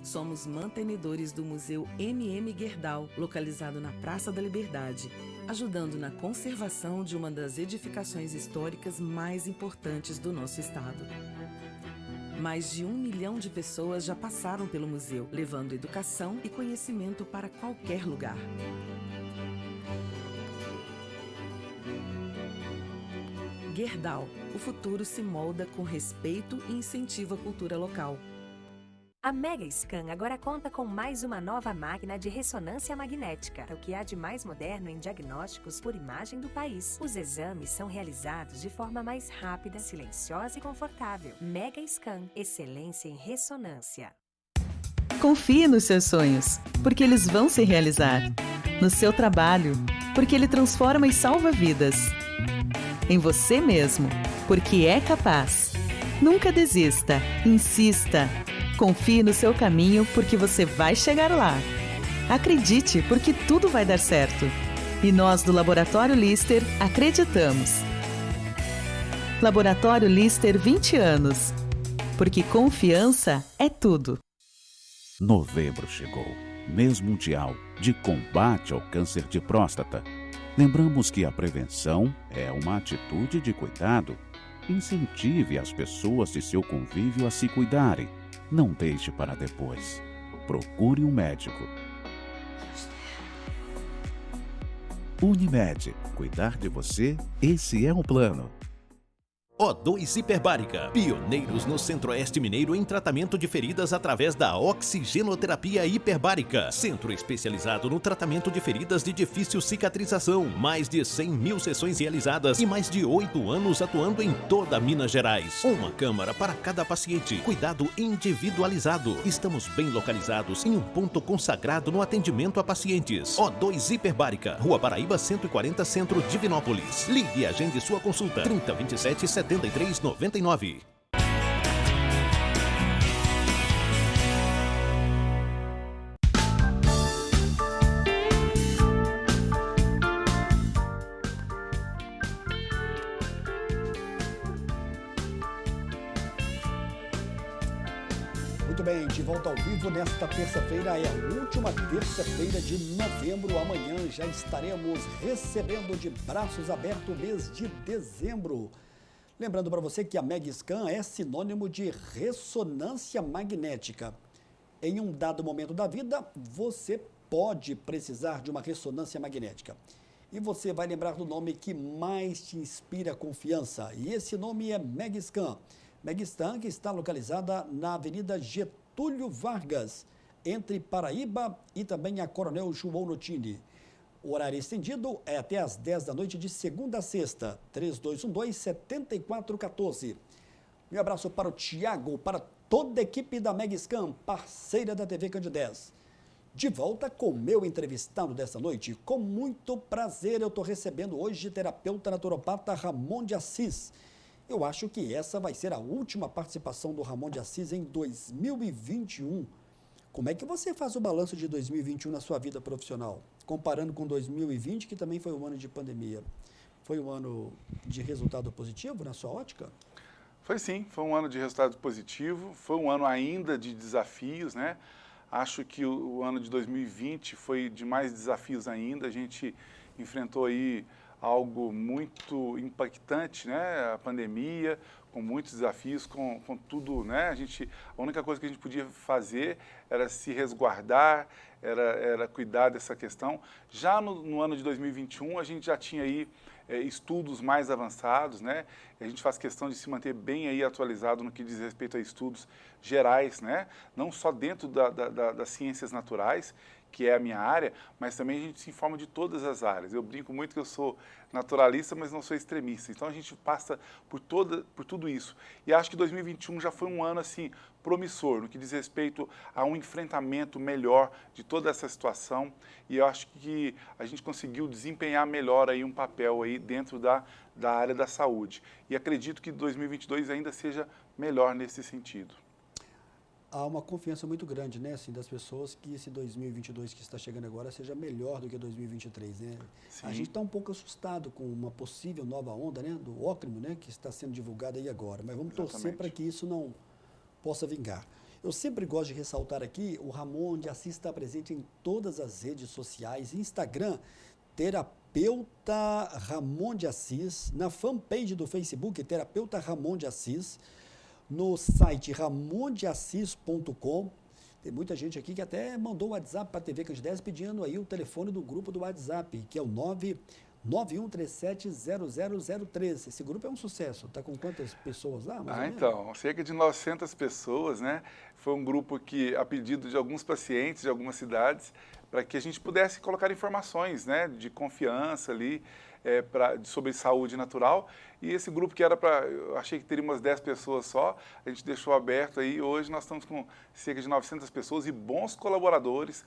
Somos mantenedores do Museu MM Gerdau, localizado na Praça da Liberdade, ajudando na conservação de uma das edificações históricas mais importantes do nosso estado. Mais de 1 milhão de pessoas já passaram pelo museu, levando educação e conhecimento para qualquer lugar. Gerdau, o futuro se molda com respeito e incentivo à cultura local. A Mega Scan agora conta com mais uma nova máquina de ressonância magnética, o que há de mais moderno em diagnósticos por imagem do país. Os exames são realizados de forma mais rápida, silenciosa e confortável. Mega Scan, excelência em ressonância. Confie nos seus sonhos, porque eles vão se realizar. No seu trabalho, porque ele transforma e salva vidas. Em você mesmo, porque é capaz. Nunca desista, insista. Confie no seu caminho, porque você vai chegar lá. Acredite, porque tudo vai dar certo. E nós do Laboratório Lister acreditamos. Laboratório Lister 20 anos. Porque confiança é tudo. Novembro chegou, mês mundial de combate ao câncer de próstata. Lembramos que a prevenção é uma atitude de cuidado. Incentive as pessoas de seu convívio a se cuidarem. Não deixe para depois. Procure um médico. Unimed. Cuidar de você, esse é o plano. O2 Hiperbárica, pioneiros no Centro-Oeste Mineiro em tratamento de feridas através da oxigenoterapia hiperbárica. Centro especializado no tratamento de feridas de difícil cicatrização. Mais de 100 mil sessões realizadas e mais de 8 anos atuando em toda Minas Gerais. Uma câmara para cada paciente. Cuidado individualizado. Estamos bem localizados em um ponto consagrado no atendimento a pacientes. O2 Hiperbárica, Rua Paraíba 140, Centro, Divinópolis. Ligue e agende sua consulta. 3027 7399. Muito bem, de volta ao vivo nesta terça-feira, é a última terça-feira de novembro. Amanhã já estaremos recebendo de braços abertos o mês de dezembro. Lembrando para você que a Mega Scan é sinônimo de ressonância magnética. Em um dado momento da vida, você pode precisar de uma ressonância magnética. E você vai lembrar do nome que mais te inspira confiança. E esse nome é Mega Scan. Mega Scan, que está localizada na Avenida Getúlio Vargas, entre Paraíba e também a Coronel João Notini. O horário estendido é até às 10 da noite de segunda a sexta, 3212-7414. Um abraço para o Tiago, para toda a equipe da Mega Scan, parceira da TV Candidez. De volta com o meu entrevistado dessa noite. Com muito prazer, eu estou recebendo hoje o terapeuta naturopata Ramon de Assis. Eu acho que essa vai ser a última participação do Ramon de Assis em 2021. Como é que você faz o balanço de 2021 na sua vida profissional? Comparando com 2020, que também foi um ano de pandemia. Foi um ano de resultado positivo na sua ótica? Foi sim, foi um ano de resultado positivo, foi um ano ainda de desafios, né? Acho que o ano de 2020 foi de mais desafios ainda, a gente enfrentou aí algo muito impactante, né? A pandemia, com muitos desafios, com tudo, né? A única coisa que a gente podia fazer era se resguardar, era cuidar dessa questão. Já no ano de 2021, a gente já tinha aí estudos mais avançados, né? A gente faz questão de se manter bem aí atualizado no que diz respeito a estudos gerais, né? Não só dentro das ciências naturais, que é a minha área, mas também a gente se informa de todas as áreas. Eu brinco muito que eu sou naturalista, mas não sou extremista. Então a gente passa por tudo isso. E acho que 2021 já foi um ano assim promissor no que diz respeito a um enfrentamento melhor de toda essa situação. E eu acho que a gente conseguiu desempenhar melhor aí um papel aí dentro da área da saúde. E acredito que 2022 ainda seja melhor nesse sentido. Há uma confiança muito grande, né, assim, das pessoas que esse 2022 que está chegando agora seja melhor do que 2023, né? Sim. A gente está um pouco assustado com uma possível nova onda, né, do Ócrimo, né, que está sendo divulgada aí agora, mas vamos torcer para que isso não possa vingar. Eu sempre gosto de ressaltar aqui, o Ramon de Assis está presente em todas as redes sociais, Instagram, Terapeuta Ramon de Assis, na fanpage do Facebook, Terapeuta Ramon de Assis, no site ramondeassis.com. Tem muita gente aqui que até mandou o WhatsApp para a TV Candidez pedindo aí o telefone do grupo do WhatsApp, que é o 91370003. Esse grupo é um sucesso. Está com quantas pessoas lá? Então, cerca de 900 pessoas, né? Foi um grupo que, a pedido de alguns pacientes de algumas cidades, para que a gente pudesse colocar informações, né, de confiança ali, sobre saúde natural. E esse grupo que era para, eu achei que teria umas 10 pessoas só, a gente deixou aberto aí. Hoje nós estamos com cerca de 900 pessoas e bons colaboradores,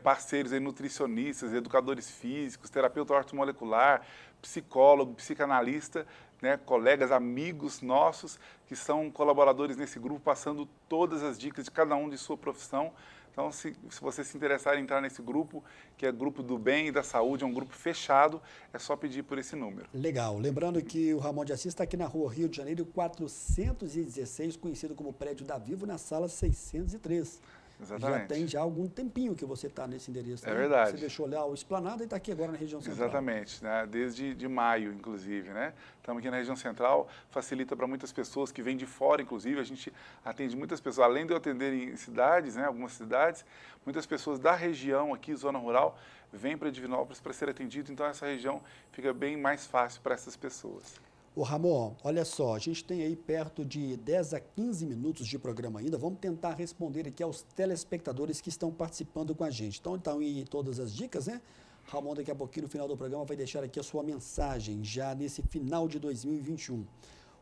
parceiros aí, nutricionistas, educadores físicos, terapeuta ortomolecular, psicólogo, psicanalista, né, colegas, amigos nossos que são colaboradores nesse grupo, passando todas as dicas de cada um de sua profissão. Então, se você se interessar em entrar nesse grupo, que é Grupo do Bem e da Saúde, é um grupo fechado, é só pedir por esse número. Legal. Lembrando que o Ramon de Assis está aqui na rua Rio de Janeiro, 416, conhecido como Prédio da Vivo, na sala 603. Exatamente. Já tem algum tempinho que você está nesse endereço. É verdade. Você deixou lá o Esplanada e está aqui agora na região central. Exatamente, né? Desde maio, inclusive, né? Estamos aqui na região central, facilita para muitas pessoas que vêm de fora, inclusive, a gente atende muitas pessoas, além de eu atender em cidades, né? Algumas cidades, muitas pessoas da região aqui, zona rural, vêm para Divinópolis para ser atendido, então essa região fica bem mais fácil para essas pessoas. Ô Ramon, olha só, a gente tem aí perto de 10 a 15 minutos de programa ainda, vamos tentar responder aqui aos telespectadores que estão participando com a gente. Então, aí todas as dicas, né? Ramon, daqui a pouquinho, no final do programa, vai deixar aqui a sua mensagem, já nesse final de 2021.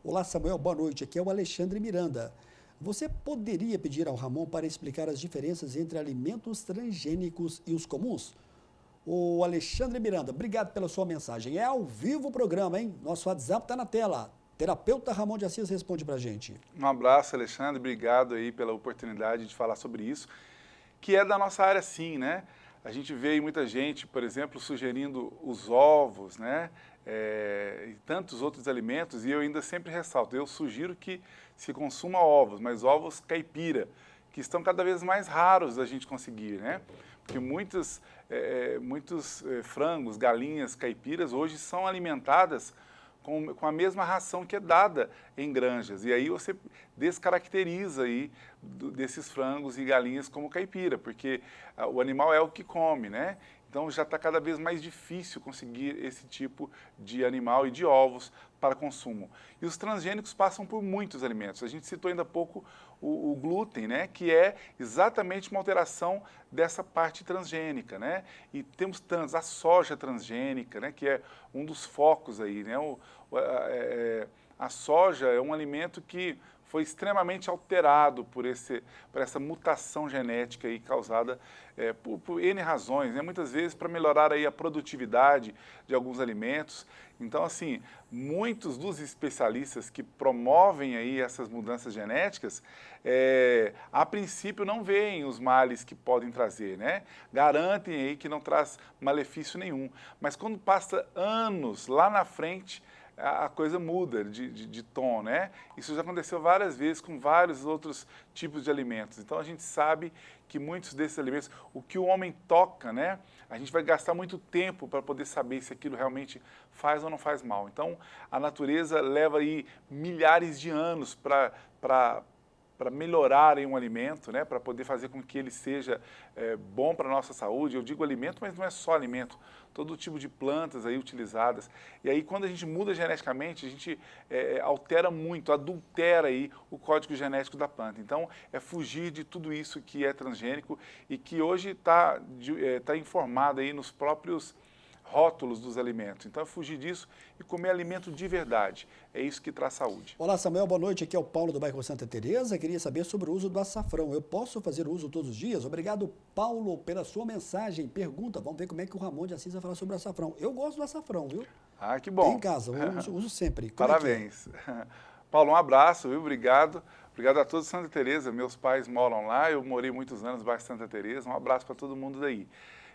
Olá, Samuel, boa noite, aqui é o Alexandre Miranda. Você poderia pedir ao Ramon para explicar as diferenças entre alimentos transgênicos e os comuns? O Alexandre Miranda, obrigado pela sua mensagem. É ao vivo o programa, hein? Nosso WhatsApp está na tela. Terapeuta Ramon de Assis responde para a gente. Um abraço, Alexandre. Obrigado aí pela oportunidade de falar sobre isso, que é da nossa área sim, né? A gente vê aí muita gente, por exemplo, sugerindo os ovos, né? E tantos outros alimentos, e eu ainda sempre ressalto, eu sugiro que se consuma ovos, mas ovos caipira, que estão cada vez mais raros da gente conseguir, né? Porque muitos frangos, galinhas caipiras hoje são alimentadas com a mesma ração que é dada em granjas. E aí você descaracteriza aí desses frangos e galinhas como caipira, porque o animal é o que come, né? Então já está cada vez mais difícil conseguir esse tipo de animal e de ovos para consumo. E os transgênicos passam por muitos alimentos. A gente citou ainda há pouco o glúten, né, que é exatamente uma alteração dessa parte transgênica, né? E temos tantos, a soja transgênica, né, que é um dos focos aí, né? A soja é um alimento que foi extremamente alterado por essa mutação genética aí causada por N razões, né? Muitas vezes para melhorar aí a produtividade de alguns alimentos. Então, assim, muitos dos especialistas que promovem aí essas mudanças genéticas, a princípio não veem os males que podem trazer, né? Garantem aí que não traz malefício nenhum. Mas quando passa anos lá na frente, a coisa muda de tom, né? Isso já aconteceu várias vezes com vários outros tipos de alimentos. Então, a gente sabe que muitos desses alimentos, o que o homem toca, né? A gente vai gastar muito tempo para poder saber se aquilo realmente faz ou não faz mal. Então, a natureza leva aí milhares de anos para melhorar um alimento, né? Para poder fazer com que ele seja bom para a nossa saúde. Eu digo alimento, mas não é só alimento. Todo tipo de plantas aí utilizadas. E aí, quando a gente muda geneticamente, a gente altera muito, adultera aí o código genético da planta. Então, é fugir de tudo isso que é transgênico e que hoje está informado aí nos próprios rótulos dos alimentos. Então, é fugir disso e comer alimento de verdade. É isso que traz saúde. Olá, Samuel, boa noite. Aqui é o Paulo do bairro Santa Teresa. Queria saber sobre o uso do açafrão. Eu posso fazer uso todos os dias? Obrigado, Paulo, pela sua mensagem. Pergunta, vamos ver como é que o Ramon de Assis vai falar sobre o açafrão. Eu gosto do açafrão, viu? Ah, que bom. Tem em casa, eu uso sempre. Como Parabéns. Paulo, um abraço, viu? Obrigado. Obrigado a todos de Santa Teresa. Meus pais moram lá, eu morei muitos anos no bairro Santa Teresa. Um abraço para todo mundo daí.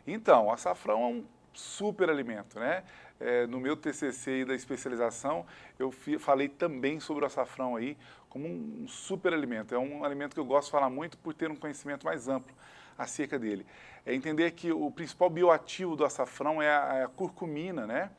Então, o açafrão é um super alimento, né? No meu TCC da especialização, eu falei também sobre o açafrão aí como um super alimento. É um alimento que eu gosto de falar muito por ter um conhecimento mais amplo acerca dele. É entender que o principal bioativo do açafrão é a curcumina, né?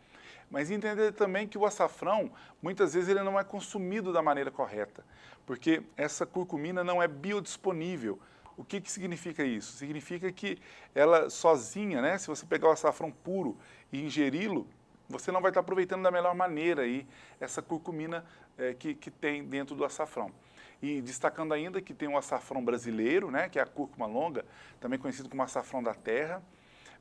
Mas entender também que o açafrão, muitas vezes, ele não é consumido da maneira correta, porque essa curcumina não é biodisponível. O que significa isso? Significa que ela sozinha, né, se você pegar o açafrão puro e ingeri-lo, você não vai estar aproveitando da melhor maneira aí essa curcumina que tem dentro do açafrão. E destacando ainda que tem o açafrão brasileiro, né, que é a cúrcuma longa, também conhecido como açafrão da terra,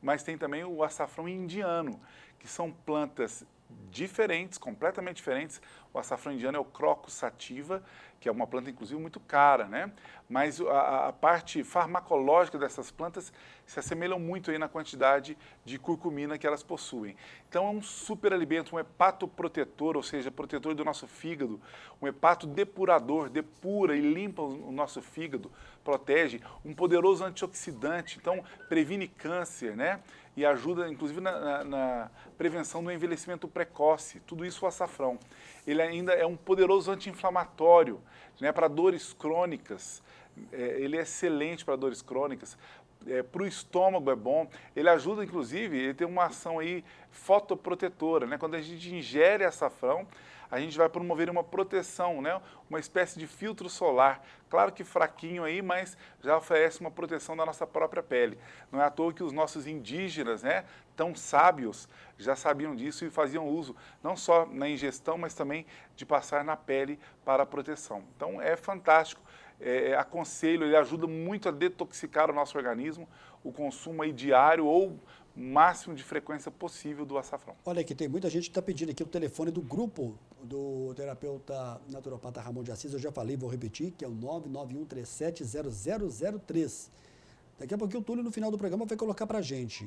mas tem também o açafrão indiano, que são plantas diferentes, completamente diferentes. O açafrão indiano é o Crocus sativa, que é uma planta inclusive muito cara, né? Mas a parte farmacológica dessas plantas se assemelham muito aí na quantidade de curcumina que elas possuem. Então é um super alimento, um hepatoprotetor, ou seja, protetor do nosso fígado, um hepatodepurador, depura e limpa o nosso fígado, protege, um poderoso antioxidante, então previne câncer, né? E ajuda inclusive na prevenção do envelhecimento precoce, tudo isso o açafrão. Ele ainda é um poderoso anti-inflamatório, né, para dores crônicas, ele é excelente para dores crônicas, para o estômago é bom, ele ajuda inclusive, ele tem uma ação aí fotoprotetora, né? Quando a gente ingere açafrão, a gente vai promover uma proteção, né? Uma espécie de filtro solar, claro que fraquinho aí, mas já oferece uma proteção da nossa própria pele. Não é à toa que os nossos indígenas, né, tão sábios, já sabiam disso e faziam uso, não só na ingestão, mas também de passar na pele para a proteção. Então é fantástico, aconselho, ele ajuda muito a detoxicar o nosso organismo, o consumo aí diário ou máximo de frequência possível do açafrão. Olha aqui, tem muita gente que está pedindo aqui o telefone do grupo do terapeuta naturopata Ramon de Assis, eu já falei, vou repetir, que é o 991370003. Daqui a pouquinho o Túlio, no final do programa, vai colocar para a gente.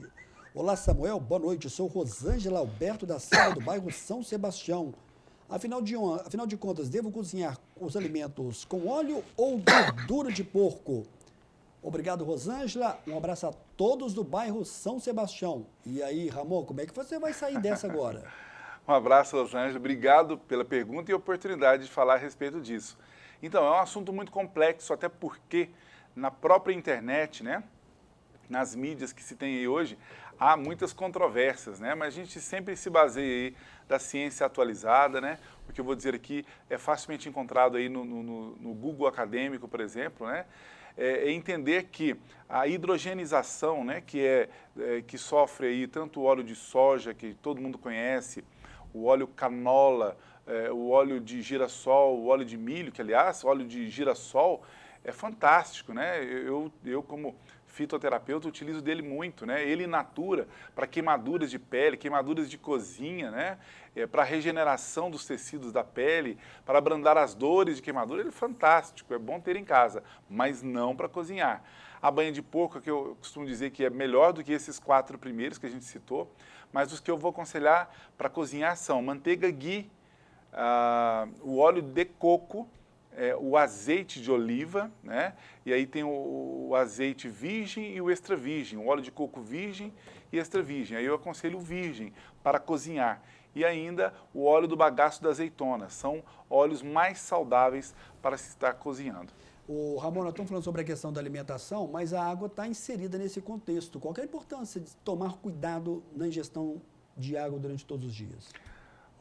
Olá, Samuel, boa noite, sou Rosângela Alberto da Silva, do bairro São Sebastião. Afinal de contas, devo cozinhar os alimentos com óleo ou gordura de porco? Obrigado, Rosângela. Um abraço a todos do bairro São Sebastião. E aí, Ramon, como é que você vai sair dessa agora? Um abraço, Rosângela. Obrigado pela pergunta e oportunidade de falar a respeito disso. Então, é um assunto muito complexo, até porque na própria internet, né, nas mídias que se tem aí hoje, há muitas controvérsias, né? Mas a gente sempre se baseia aí da ciência atualizada, né? O que eu vou dizer aqui é facilmente encontrado aí no Google acadêmico, por exemplo, né? É entender que a hidrogenização, né, que sofre aí tanto o óleo de soja, que todo mundo conhece, o óleo canola, o óleo de girassol, o óleo de milho, que aliás, o óleo de girassol é fantástico, né? Eu como fitoterapeuta utilizo dele muito, né? Ele in natura para queimaduras de pele, queimaduras de cozinha, né? Para regeneração dos tecidos da pele, para abrandar as dores de queimadura, ele é fantástico, é bom ter em casa, mas não para cozinhar. A banha de porco, que eu costumo dizer que é melhor do que esses 4 primeiros que a gente citou, mas os que eu vou aconselhar para cozinhar são manteiga ghee, o óleo de coco, o azeite de oliva, né? E aí tem o azeite virgem e o extra virgem, o óleo de coco virgem e extra virgem. Aí eu aconselho o virgem para cozinhar. E ainda o óleo do bagaço da azeitona, são óleos mais saudáveis para se estar cozinhando. O Ramon, nós estamos falando sobre a questão da alimentação, mas a água está inserida nesse contexto. Qual que é a importância de tomar cuidado na ingestão de água durante todos os dias?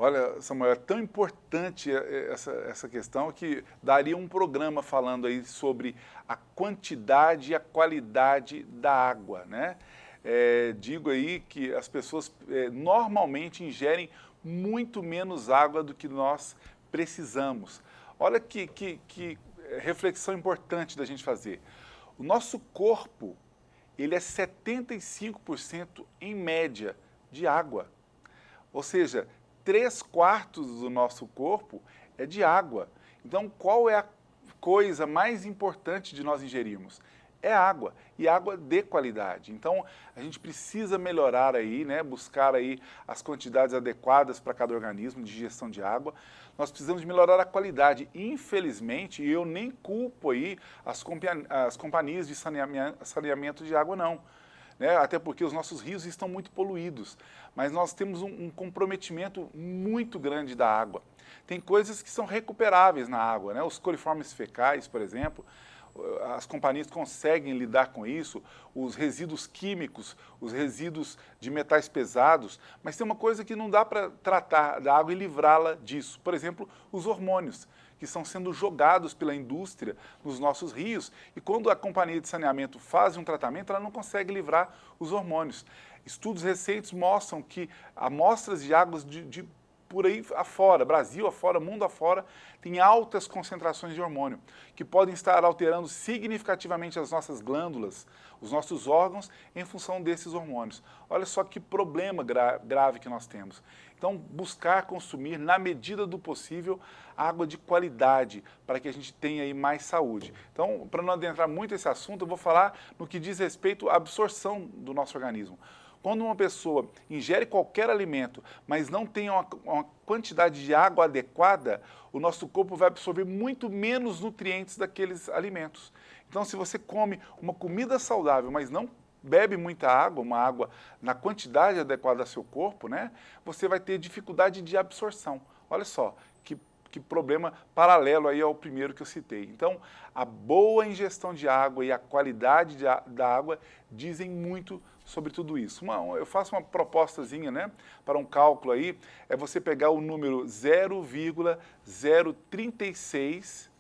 Olha, Samuel, é tão importante essa questão que daria um programa falando aí sobre a quantidade e a qualidade da água, né? Digo aí que as pessoas normalmente ingerem muito menos água do que nós precisamos. Olha que reflexão importante da gente fazer. O nosso corpo, ele é 75% em média de água. Ou seja, 3/4 do nosso corpo é de água. Então, qual é a coisa mais importante de nós ingerirmos? É água, e água de qualidade. Então, a gente precisa melhorar aí, né, buscar aí as quantidades adequadas para cada organismo de ingestão de água. Nós precisamos melhorar a qualidade. Infelizmente, eu nem culpo aí as companhias de saneamento de água, não. Né? Até porque os nossos rios estão muito poluídos, mas nós temos um comprometimento muito grande da água. Tem coisas que são recuperáveis na água, né? Os coliformes fecais, por exemplo, as companhias conseguem lidar com isso, os resíduos químicos, os resíduos de metais pesados, mas tem uma coisa que não dá para tratar da água e livrá-la disso. Por exemplo, os hormônios, que estão sendo jogados pela indústria nos nossos rios, e quando a companhia de saneamento faz um tratamento, ela não consegue livrar os hormônios. Estudos recentes mostram que amostras de águas de por aí afora, Brasil afora, mundo afora, tem altas concentrações de hormônio, que podem estar alterando significativamente as nossas glândulas, os nossos órgãos, em função desses hormônios. Olha só que problema grave que nós temos. Então, buscar consumir, na medida do possível, água de qualidade, para que a gente tenha aí mais saúde. Então, para não adentrar muito esse assunto, eu vou falar no que diz respeito à absorção do nosso organismo. Quando uma pessoa ingere qualquer alimento, mas não tem uma quantidade de água adequada, o nosso corpo vai absorver muito menos nutrientes daqueles alimentos. Então, se você come uma comida saudável, mas não bebe muita água, uma água na quantidade adequada ao seu corpo, né, você vai ter dificuldade de absorção. Olha só, que problema paralelo aí ao primeiro que eu citei. Então, a boa ingestão de água e a qualidade da água dizem muito sobre tudo isso. Eu faço uma propostazinha, né, para um cálculo aí, é você pegar o número 0,036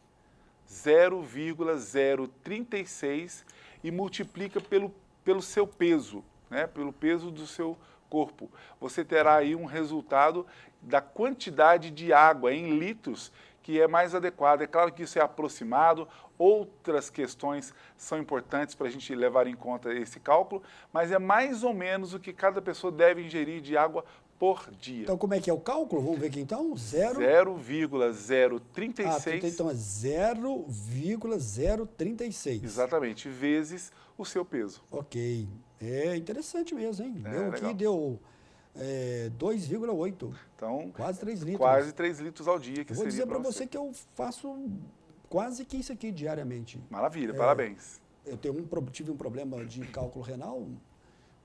e multiplica pelo seu peso, né, pelo peso do seu corpo. Você terá aí um resultado da quantidade de água em litros que é mais adequado. É claro que isso é aproximado, outras questões são importantes para a gente levar em conta esse cálculo, mas é mais ou menos o que cada pessoa deve ingerir de água por dia. Então, como é que é o cálculo? Vamos ver aqui então. 0,036. Então é 0,036. Exatamente, vezes o seu peso. Ok. É interessante mesmo, hein? Deu 2,8. Então, quase 3 litros. Quase 3 litros ao dia. Vou dizer para você que eu faço quase que isso aqui diariamente. Maravilha, parabéns. Eu tive um problema de cálculo renal. Em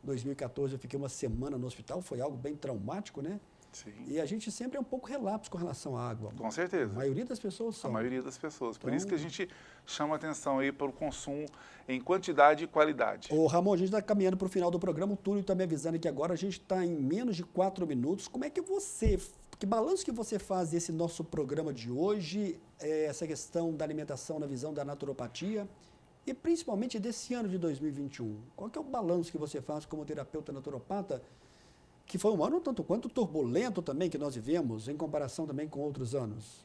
2014 eu fiquei uma semana no hospital, foi algo bem traumático, né? Sim. E a gente sempre é um pouco relapso com relação à água. Com certeza. A maioria das pessoas são. A maioria das pessoas. Por isso que a gente chama atenção aí para o consumo em quantidade e qualidade. Ô Ramon, a gente está caminhando para o final do programa. O Túlio está me avisando que agora a gente está em menos de 4 minutos. Como é que que balanço que você faz desse nosso programa de hoje, essa questão da alimentação na visão da naturopatia e principalmente desse ano de 2021? Qual que é o balanço que você faz como terapeuta naturopata? Que foi um ano tanto quanto turbulento também que nós vivemos, em comparação também com outros anos.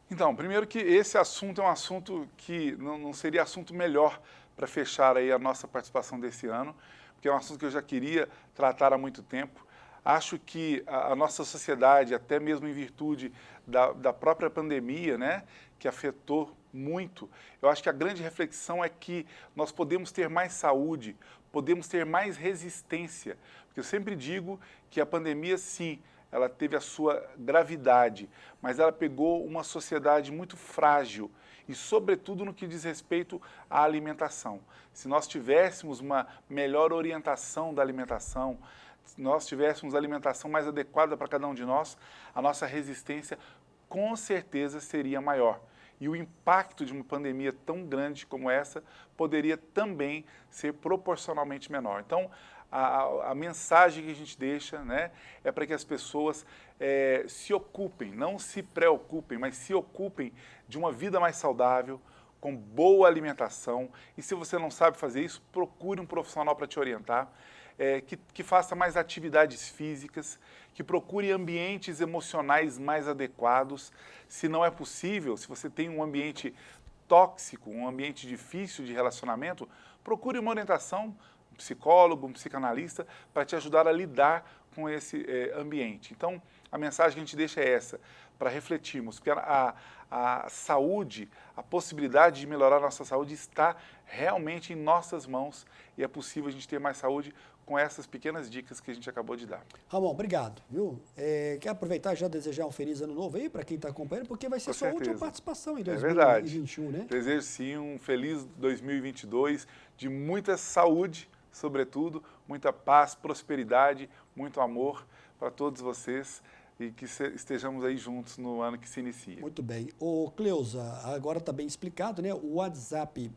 Então, primeiro que esse assunto é um assunto que não seria assunto melhor para fechar aí a nossa participação desse ano, porque é um assunto que eu já queria tratar há muito tempo. Acho que a nossa sociedade, até mesmo em virtude da própria pandemia, né, que afetou muito, eu acho que a grande reflexão é que nós podemos ter mais saúde, podemos ter mais resistência, porque eu sempre digo que a pandemia, sim, ela teve a sua gravidade, mas ela pegou uma sociedade muito frágil e, sobretudo, no que diz respeito à alimentação. Se nós tivéssemos uma melhor orientação da alimentação, se nós tivéssemos a alimentação mais adequada para cada um de nós, a nossa resistência com certeza seria maior. E o impacto de uma pandemia tão grande como essa poderia também ser proporcionalmente menor. Então, a mensagem que a gente deixa, né, é para que as pessoas se ocupem, não se preocupem, mas se ocupem de uma vida mais saudável, com boa alimentação. E se você não sabe fazer isso, procure um profissional para te orientar. Que faça mais atividades físicas, que procure ambientes emocionais mais adequados. Se não é possível, se você tem um ambiente tóxico, um ambiente difícil de relacionamento, procure uma orientação, um psicólogo, um psicanalista, para te ajudar a lidar com esse ambiente. Então, a mensagem que a gente deixa é essa, para refletirmos, porque a saúde, a possibilidade de melhorar a nossa saúde está realmente em nossas mãos e é possível a gente ter mais saúde com essas pequenas dicas que a gente acabou de dar. Ramon, obrigado, viu? Quero aproveitar e já desejar um feliz ano novo aí para quem está acompanhando, porque vai ser sua última participação em 2021, né? Desejo sim um feliz 2022, de muita saúde, sobretudo, muita paz, prosperidade, muito amor para todos vocês e que estejamos aí juntos no ano que se inicia. Muito bem. Ô Cleusa, agora está bem explicado, né? O WhatsApp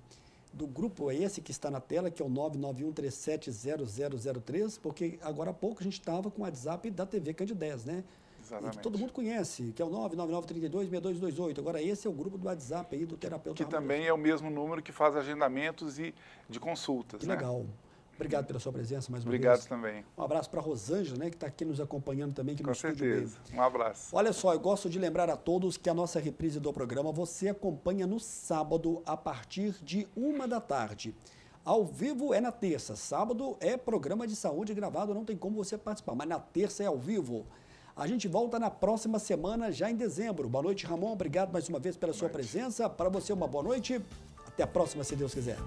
do grupo é esse que está na tela, que é o 991370003, porque agora há pouco a gente estava com o WhatsApp da TV Candidez, né? Exatamente. Que todo mundo conhece, que é o 999326228. Agora esse é o grupo do WhatsApp aí do terapeuta. Que também é o mesmo número que faz agendamentos e de consultas, que né? Legal. Obrigado pela sua presença mais uma vez. Obrigado também. Um abraço para a Rosângela, né, que está aqui nos acompanhando também. Aqui Com no estúdio certeza. Um abraço. Olha só, eu gosto de lembrar a todos que a nossa reprise do programa você acompanha no sábado a partir de 1 da tarde. Ao vivo é na terça, sábado é programa de saúde gravado, não tem como você participar, mas na terça é ao vivo. A gente volta na próxima semana, já em dezembro. Boa noite, Ramon, obrigado mais uma vez pela sua presença. Para você, uma boa noite. Até a próxima, se Deus quiser.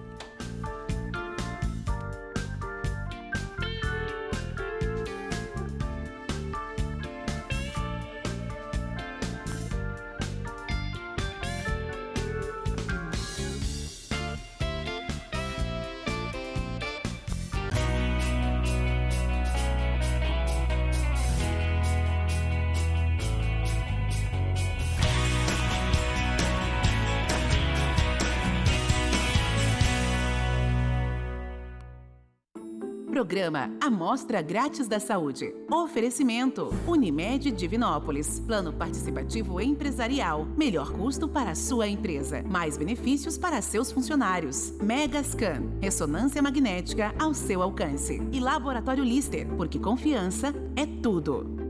Programa Amostra Grátis da Saúde. Oferecimento Unimed Divinópolis. Plano participativo empresarial. Melhor custo para a sua empresa. Mais benefícios para seus funcionários. Megascan. Ressonância magnética ao seu alcance. E Laboratório Lister. Porque confiança é tudo.